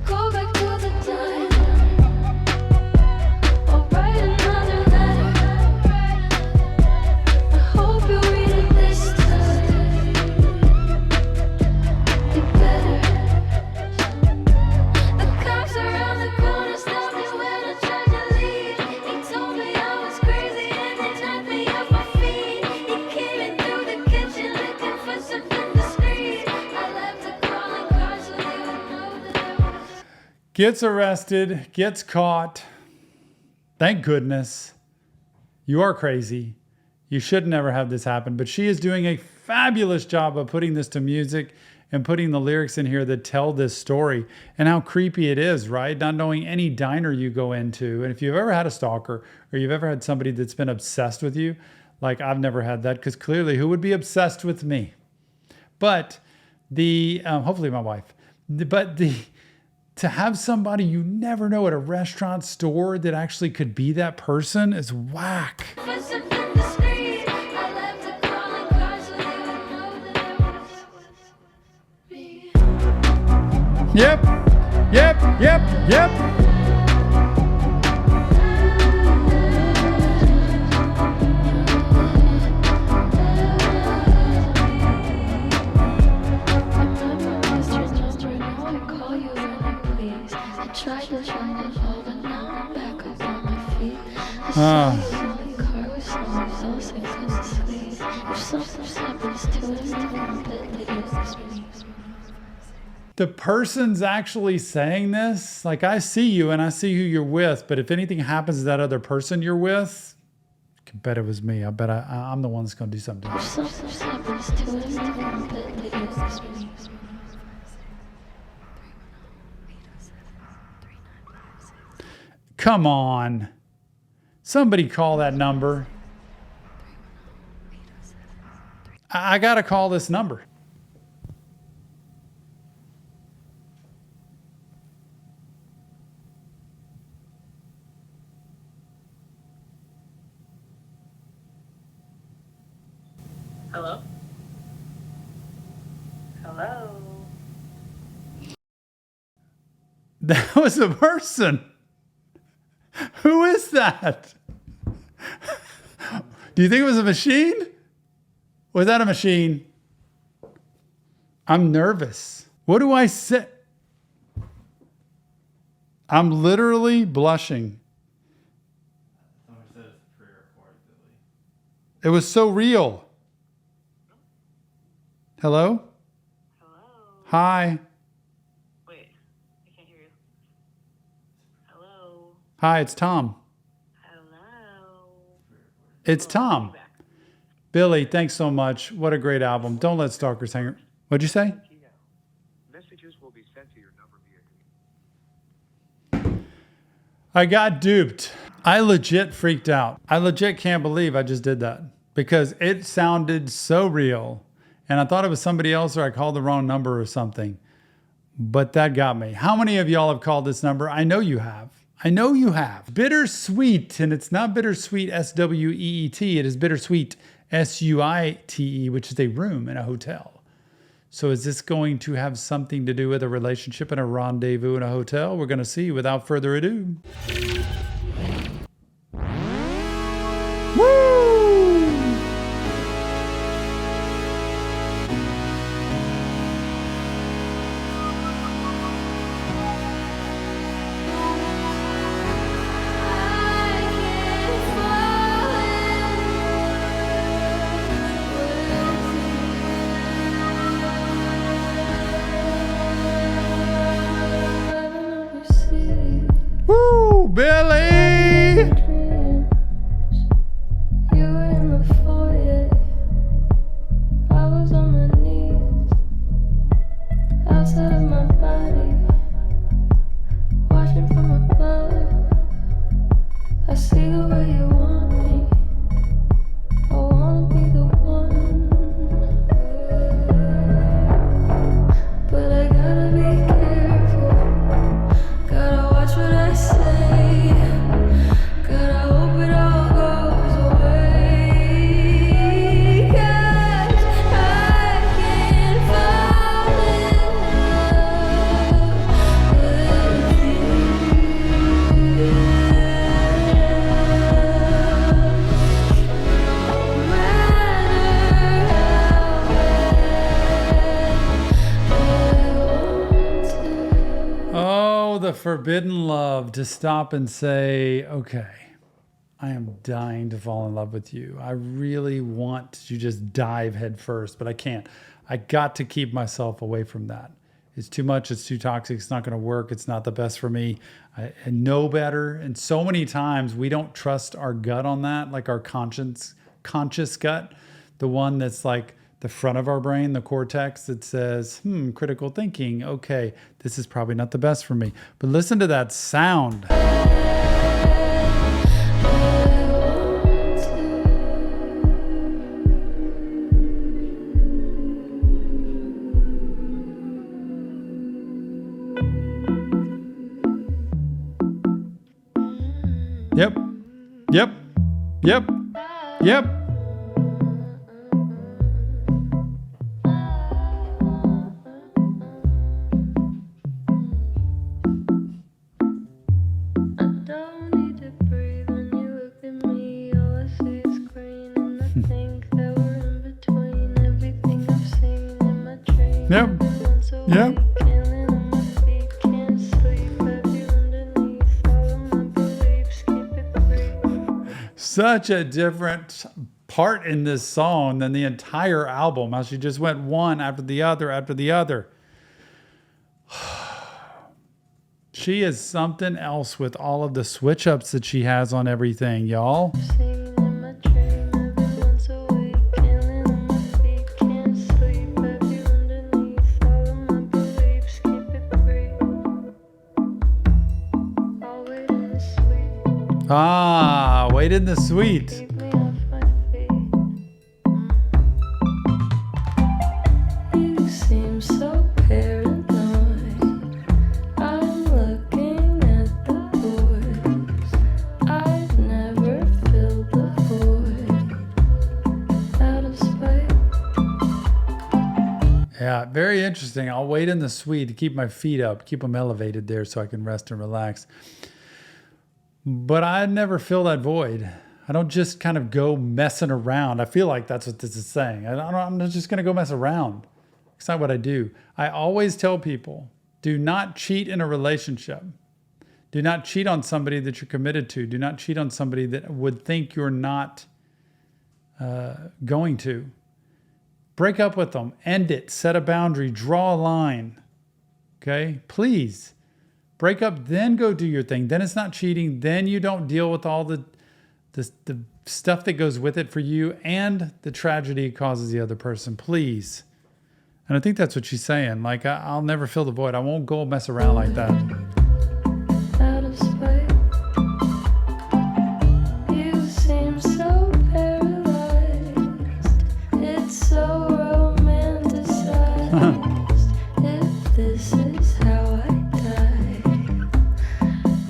Go back to the time. I'll write another letter. I hope you read it this time. You better. The cops around the corner stopped me when I tried to leave. He told me I was crazy and they knocked me off my feet. He came in through the kitchen looking for something discreet. I left a calling card so they would know that gets arrested, gets caught. Thank goodness. You are crazy. You should never have this happen. But she is doing a fabulous job of putting this to music and putting the lyrics in here that tell this story and how creepy it is, right? Not knowing any diner you go into. And if you've ever had a stalker or you've ever had somebody that's been obsessed with you, like I've never had that, because clearly who would be obsessed with me? But hopefully my wife, to have somebody you never know at a restaurant store that actually could be that person is whack. Yep. The person's actually saying this. Like, I see you and I see who you're with, but if anything happens to that other person you're with, I can bet it was me. I bet I'm the one that's going to do something. Come on. Somebody call that number. I got to call this number. Hello? Hello? That was a person. Who is that? Do you think it was a machine? Was that a machine? I'm nervous. What do I say? I'm literally blushing. Someone said it's pre-recorded, Billy. It was so real. Hello? Hello? Hi. Wait, I can't hear you. Hello? Hi, it's Tom. Hello? It's Tom. Billy, thanks so much. What a great album. Don't let stalkers hang. What'd you say? Messages will be sent to your number via. I got duped. I legit freaked out. I legit can't believe I just did that because it sounded so real. And I thought it was somebody else or I called the wrong number or something. But that got me. How many of y'all have called this number? I know you have. I know you have. Bittersuite, and it's not Bittersuite S-W-E-E-T. It is Bittersuite S-U-I-T-E, which is a room in a hotel. So is this going to have something to do with a relationship and a rendezvous in a hotel? We're going to see without further ado. Woo! Woo, Billy! You were in the foyer. I was on my knees, outside of my body, watching from above. I see the way you want me. I wanna be the one, but I gotta be careful. Gotta watch what I say. Gotta hope it all goes away. 'Cause I can't fall in love with you. No matter how bad I want to. Oh, the forbidden love to stop and say, okay, I am dying to fall in love with you. I really want to just dive head first, but I can't. I got to keep myself away from that. It's too much. It's too toxic. It's not going to work. It's not the best for me. I know better. And so many times we don't trust our gut on that, like our conscious gut, the one that's like the front of our brain, the cortex that says, critical thinking. Okay, this is probably not the best for me. But listen to that sound. Yep. Yep. Yep. Yep. Yep. Yep. Such a different part in this song than the entire album. How she just went one after the other after the other. She is something else with all of the switch ups that she has on everything, y'all. Ah, wait in the suite. You seem so paranoid. I'm looking at the voice. I've never filled the void out of spite. Yeah, very interesting. I'll wait in the suite to keep my feet up, keep them elevated there so I can rest and relax. But I never fill that void. I don't just kind of go messing around. I feel like that's what this is saying. I'm not just going to go mess around. It's not what I do. I always tell people, do not cheat in a relationship. Do not cheat on somebody that you're committed to. Do not cheat on somebody that would think you're not going to. Break up with them. End it. Set a boundary. Draw a line. Okay? Please. Break up, then go do your thing. Then it's not cheating. Then you don't deal with all the stuff that goes with it for you and the tragedy it causes the other person. Please. And I think that's what she's saying. Like, I'll never fill the void. I won't go mess around like that. Out of spite. You seem so paralyzed. It's so romanticized. If this is how I die,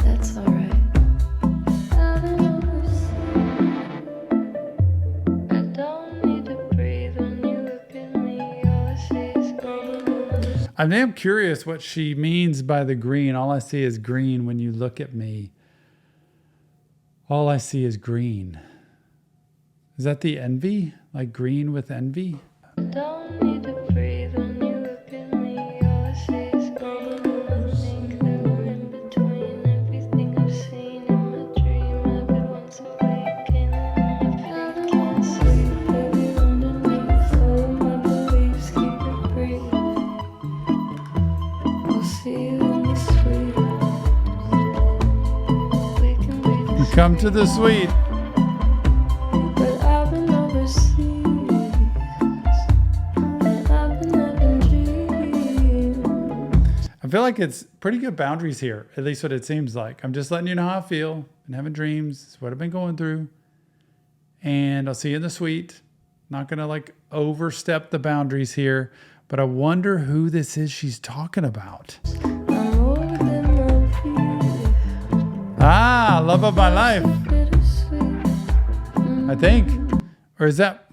that's alright. I don't need to breathe when you look at me. All I see is green. I am curious what she means by the green. All I see is green when you look at me. All I see is green. Is that the envy? Like green with envy? Don't need to breathe when you look at me. All I see is green. I think that we're in between. Everything I've seen in my dream. I've been once awake and then I can't sleep. Baby, underneath all of my beliefs, keep it brief. I'll see you in the suite. We can be the Come to the suite. but I've been overseas, and I've been having dreams. I feel like it's pretty good boundaries here, at least what it seems like. I'm just letting you know how I feel. Been having dreams. It's what I've been going through. And I'll see you in the suite. Not going to like overstep the boundaries here, but I wonder who this is she's talking about. I'm more than Ma Vie, Ah, love of my life, bittersweet. I think. Or is that...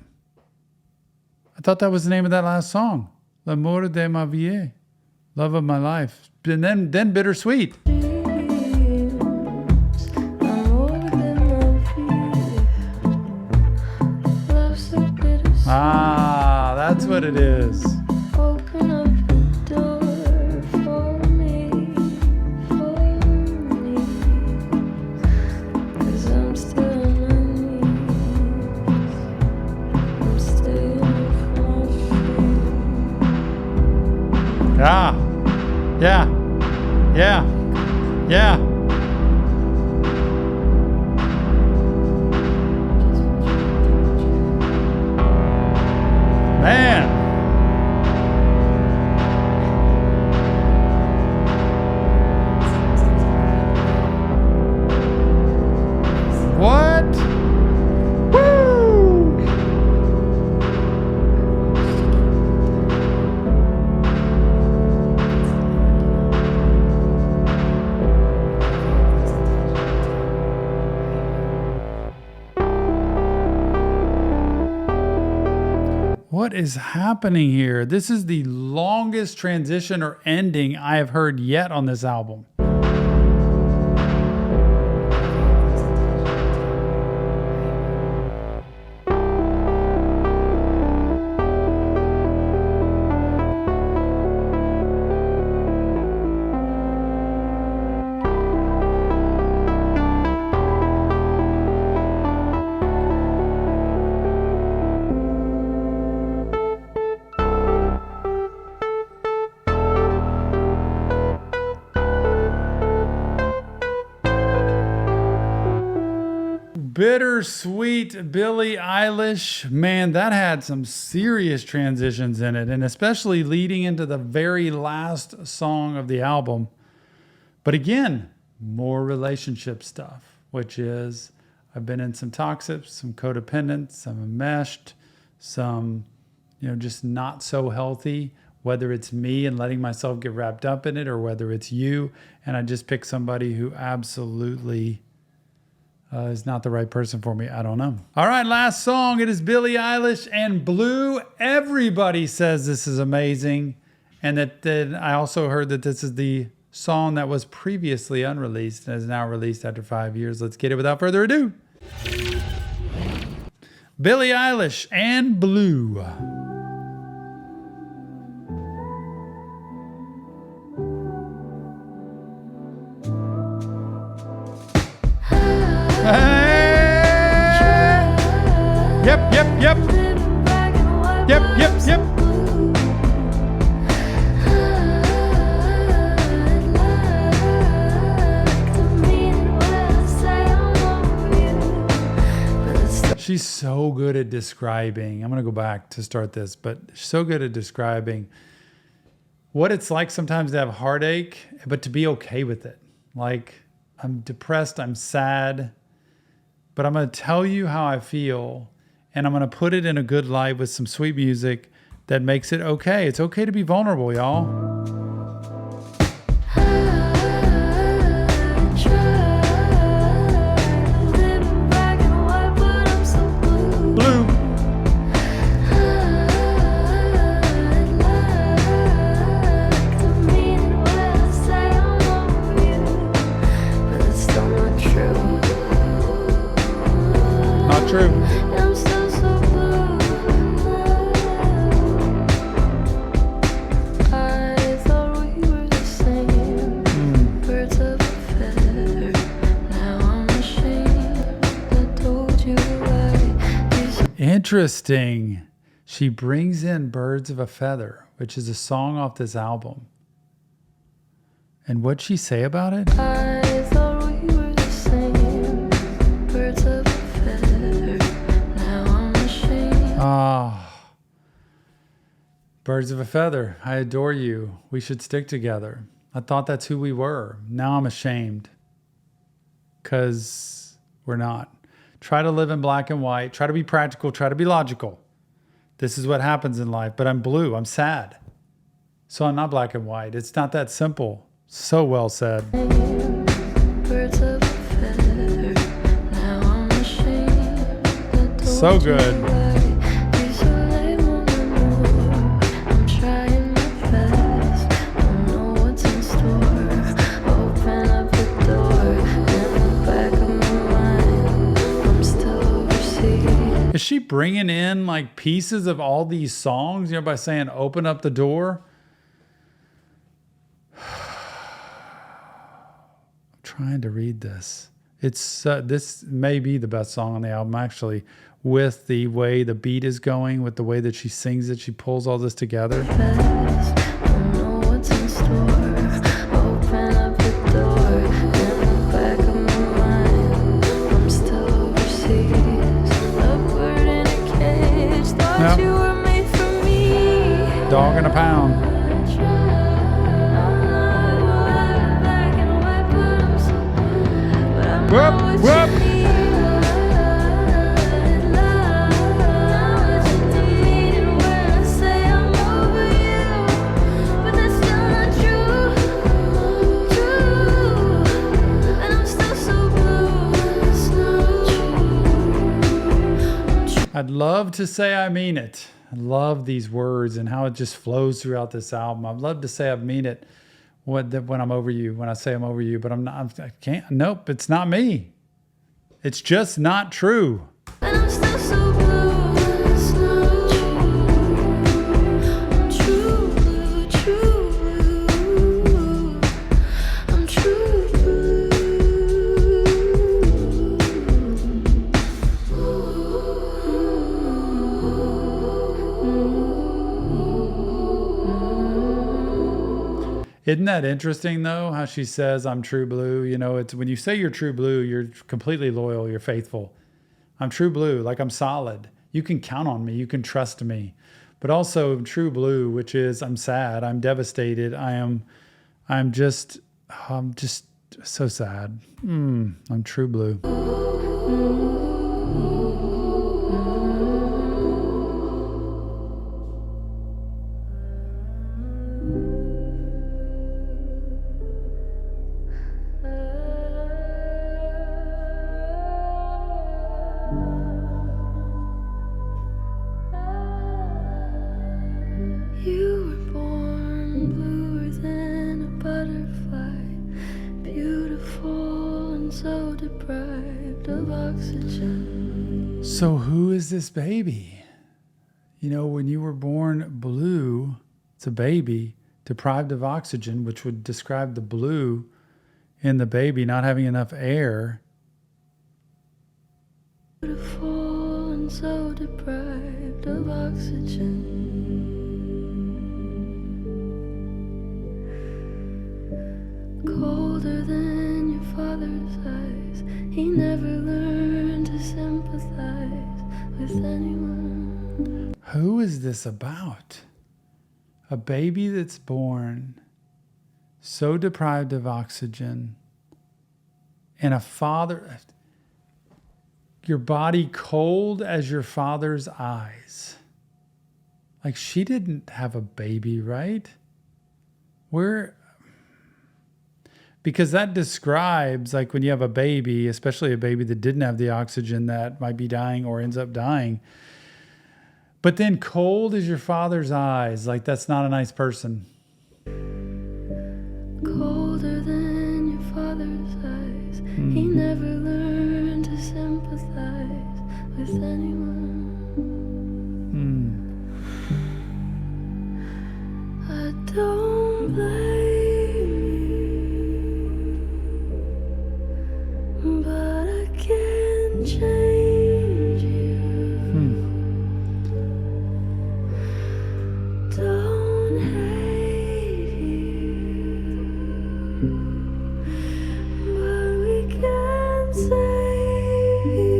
I thought that was the name of that last song. L'amour de ma vie. Love of my life. And then Bittersuite. I'm more than Ma Vie. Love so bittersweet. Ah, that's what it is. Open up the door for me, 'cause I'm still on my knees. I'm staying with my feet. Ah, Yeah. Yeah. Yeah. Man. What? Woo! What is happening here? This is the longest transition or ending I have heard yet on this album. Bittersuite, Billie Eilish. Man, that had some serious transitions in it, and especially leading into the very last song of the album. But again, more relationship stuff, which is I've been in some toxic, some codependent, some enmeshed, some, just not so healthy, whether it's me and letting myself get wrapped up in it or whether it's you. And I just picked somebody who absolutely is not the right person for me. I don't know. All right, last song. It is Billie Eilish and Blue. Everybody says this is amazing. And that I also heard that this is the song that was previously unreleased and is now released after 5 years. Let's get it without further ado. Billie Eilish and Blue. Yep. She's so good at describing. I'm going to go back to start this, but she's so good at describing what it's like sometimes to have heartache, but to be okay with it. Like, I'm depressed, I'm sad, but I'm going to tell you how I feel, and I'm going to put it in a good light with some sweet music that makes it okay. It's okay to be vulnerable, y'all. Blue. Not true. Interesting. She brings in Birds of a Feather, which is a song off this album. And what'd she say about it? I thought we were the same, birds of a feather. Now I'm ashamed. Birds of a Feather. I adore you. We should stick together. I thought that's who we were. Now I'm ashamed. 'Cause we're not. Try to live in black and white. Try to be practical. Try to be logical. This is what happens in life. But I'm blue. I'm sad. So I'm not black and white. It's not that simple. So well said. Birds of a feather. Now I'm ashamed. I told So you good. right. You're so lame on the moor. I'm trying my best. Don't know what's in store. Open up the door. In the back of my mind, I'm still overseas. Is she bringing in like pieces of all these songs, by saying open up the door? I'm trying to read this. It's this may be the best song on the album, actually, with the way the beat is going, with the way that she sings it. She pulls all this together. Don't know what's in store. thought you were made for me. Dog and a pound. Whoop, whoop. I'd love to say I mean it. I love these words and how it just flows throughout this album. I'd love to say I mean it when I'm over you, when I say I'm over you, but I'm not. I can't. Nope, it's not me. It's just not true. And I'm still so blue. It's not true. I'm true blue. I'm true blue. Isn't that interesting though, how she says I'm true blue? You know, it's when you say you're true blue, you're completely loyal, you're faithful. I'm true blue, like I'm solid. You can count on me, you can trust me. But also true blue, which is I'm sad, I'm devastated, I'm just so sad. I'm true blue. You were born bluer than a butterfly, beautiful and so deprived of oxygen. So who is this baby? You know, when you were born blue, it's a baby deprived of oxygen, which would describe the blue in the baby not having enough air. Beautiful and so deprived of oxygen. Colder than your father's eyes, he never learned to sympathize with anyone. Who is this about? A baby that's born so deprived of oxygen, and a father, your body cold as your father's eyes. Like, she didn't have a baby, right? Because that describes, like, when you have a baby, especially a baby that didn't have the oxygen, that might be dying or ends up dying. But then cold as your father's eyes, like, that's not a nice person. Colder than your father's eyes, he never learned to sympathize with anyone. I don't blame you, but I can't change you. Don't hate you, but we can save you.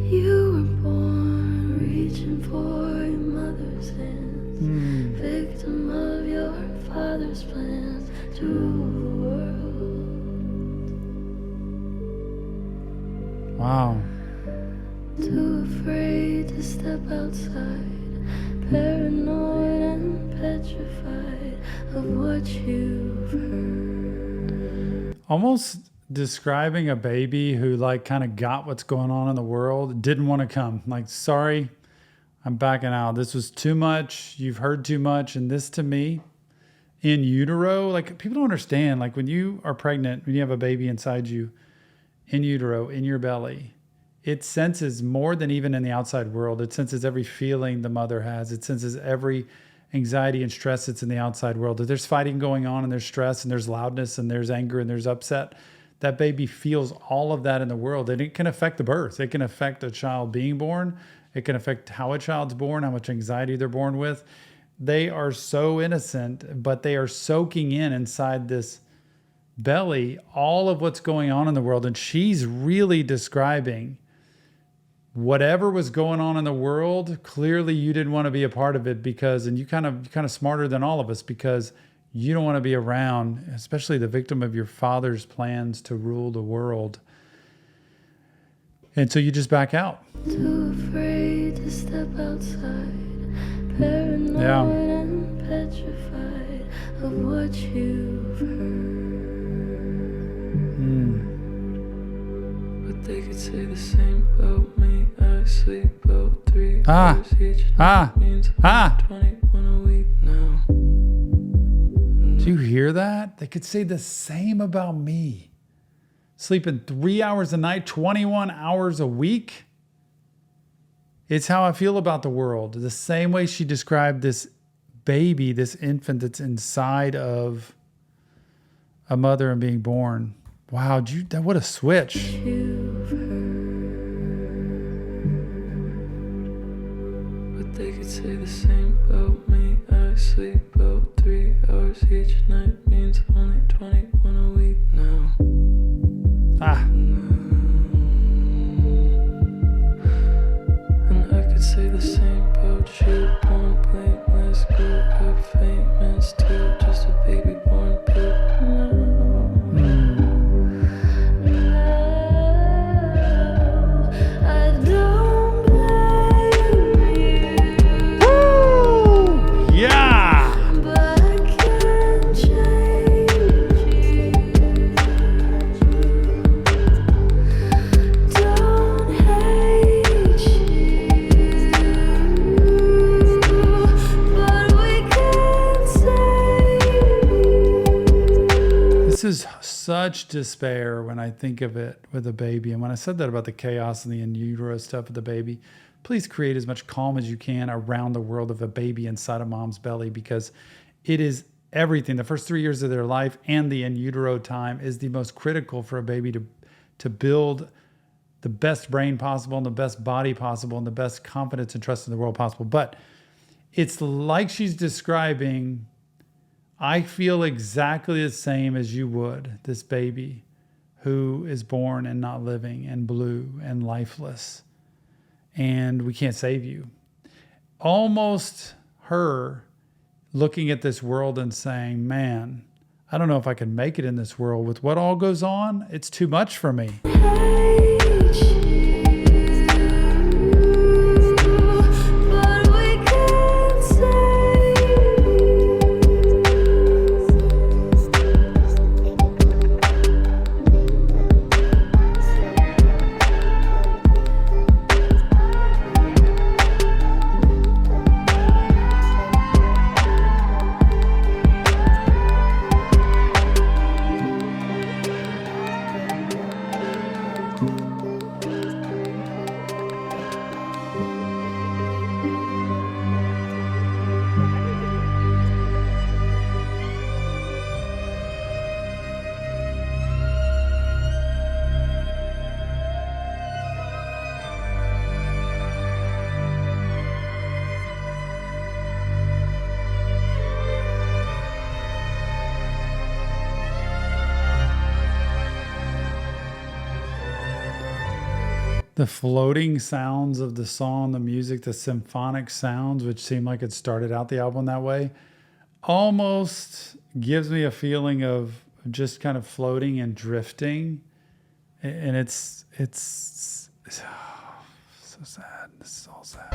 You were born reaching for your mother's hands, victim of your father's plans to rule the world. Wow. Too afraid to step outside, paranoid and petrified of what you've heard. Almost describing a baby who, like, kind of got what's going on in the world, didn't want to come. Like, sorry, I'm backing out. This was too much. You've heard too much. And this, to me, in utero, like, people don't understand. Like, when you are pregnant, when you have a baby inside you, in utero, in your belly, it senses more than even in the outside world. It senses every feeling the mother has. It senses every anxiety and stress that's in the outside world. If there's fighting going on and there's stress and there's loudness and there's anger and there's upset, that baby feels all of that in the world. And it can affect the birth. It can affect a child being born. It can affect how a child's born, how much anxiety they're born with. They are so innocent, but they are soaking in inside this belly all of what's going on in the world. And she's really describing whatever was going on in the world, clearly you didn't want to be a part of it because, and you kind of smarter than all of us because you don't want to be around, especially the victim of your father's plans to rule the world. And so you just back out. Too afraid to step outside, paranoid and petrified of what you've heard. But they could say the same about me. I sleep about 3 hours each night. Means 21 a week now. Do you hear that? They could say the same about me. Sleeping 3 hours a night, 21 hours a week. It's how I feel about the world. The same way she described this baby, this infant that's inside of a mother and being born. Wow, what a switch. You've heard. But they could say the same about me. I sleep about 3 hours each night. Means only 21 a week now. And I could say the same about you. Born blameless, grew up famous too. Just a baby born blue. I don't blame you. Yeah. But I can't change you. Don't hate you. But we can't save you. This is such despair when I think of it with a baby. And when I said that about the chaos and the in utero stuff with the baby, please create as much calm as you can around the world of a baby inside of mom's belly, because it is everything. The first 3 years of their life and the in utero time is the most critical for a baby to build the best brain possible and the best body possible and the best confidence and trust in the world possible. But it's like she's describing, I feel exactly the same as you would, this baby who is born and not living and blue and lifeless. And we can't save you. Almost her looking at this world and saying, man, I don't know if I can make it in this world with what all goes on. It's too much for me. Hate you. But we can't save The floating sounds of the song, the music, the symphonic sounds, which seem like it started out the album that way, almost gives me a feeling of just kind of floating and drifting. And it's so sad. This is all sad.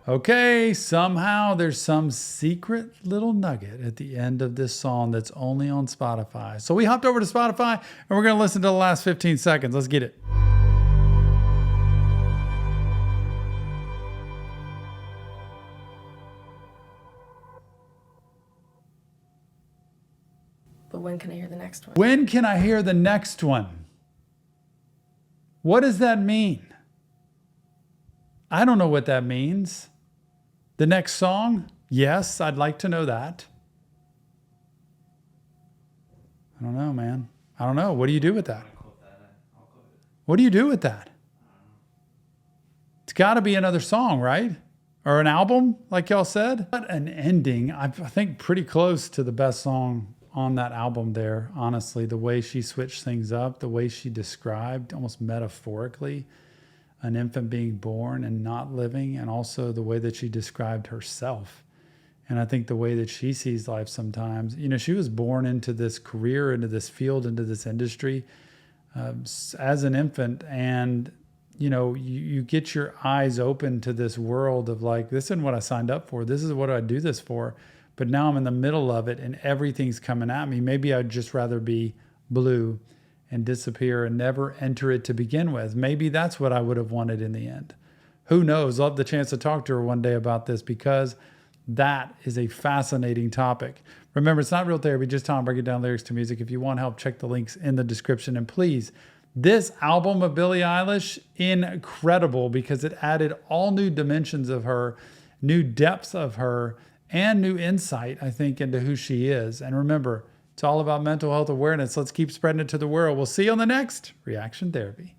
Okay, somehow there's some secret little nugget at the end of this song that's only on Spotify. So we hopped over to Spotify and we're going to listen to the last 15 seconds. Let's get it. But when can I hear the next one? When can I hear the next one? What does that mean? I don't know what that means. The next song? Yes, I'd like to know that. I don't know, man. I don't know. What do you do with that? Quote that in. I'll quote it. What do you do with that? It's got to be another song, right? Or an album, like y'all said. What an ending. I think pretty close to the best song on that album there, honestly. The way she switched things up, the way she described, almost metaphorically, an infant being born and not living, and also the way that she described herself. And I think the way that she sees life sometimes, you know, she was born into this career, into this field, into this industry as an infant. And, you know, you get your eyes open to this world of like, this isn't what I signed up for. This is what I do this for. But now I'm in the middle of it and everything's coming at me. Maybe I'd just rather be blue and disappear and never enter it to begin with. Maybe that's what I would have wanted in the end. Who knows? I'll have the chance to talk to her one day about this, because that is a fascinating topic. Remember, it's not real therapy, just time breaking down lyrics to music. If you want help, check the links in the description. And please, this album of Billie Eilish, incredible, because it added all new dimensions of her, new depths of her, and new insight, I think, into who she is. And remember, it's all about mental health awareness. Let's keep spreading it to the world. We'll see you on the next Reaction Therapy.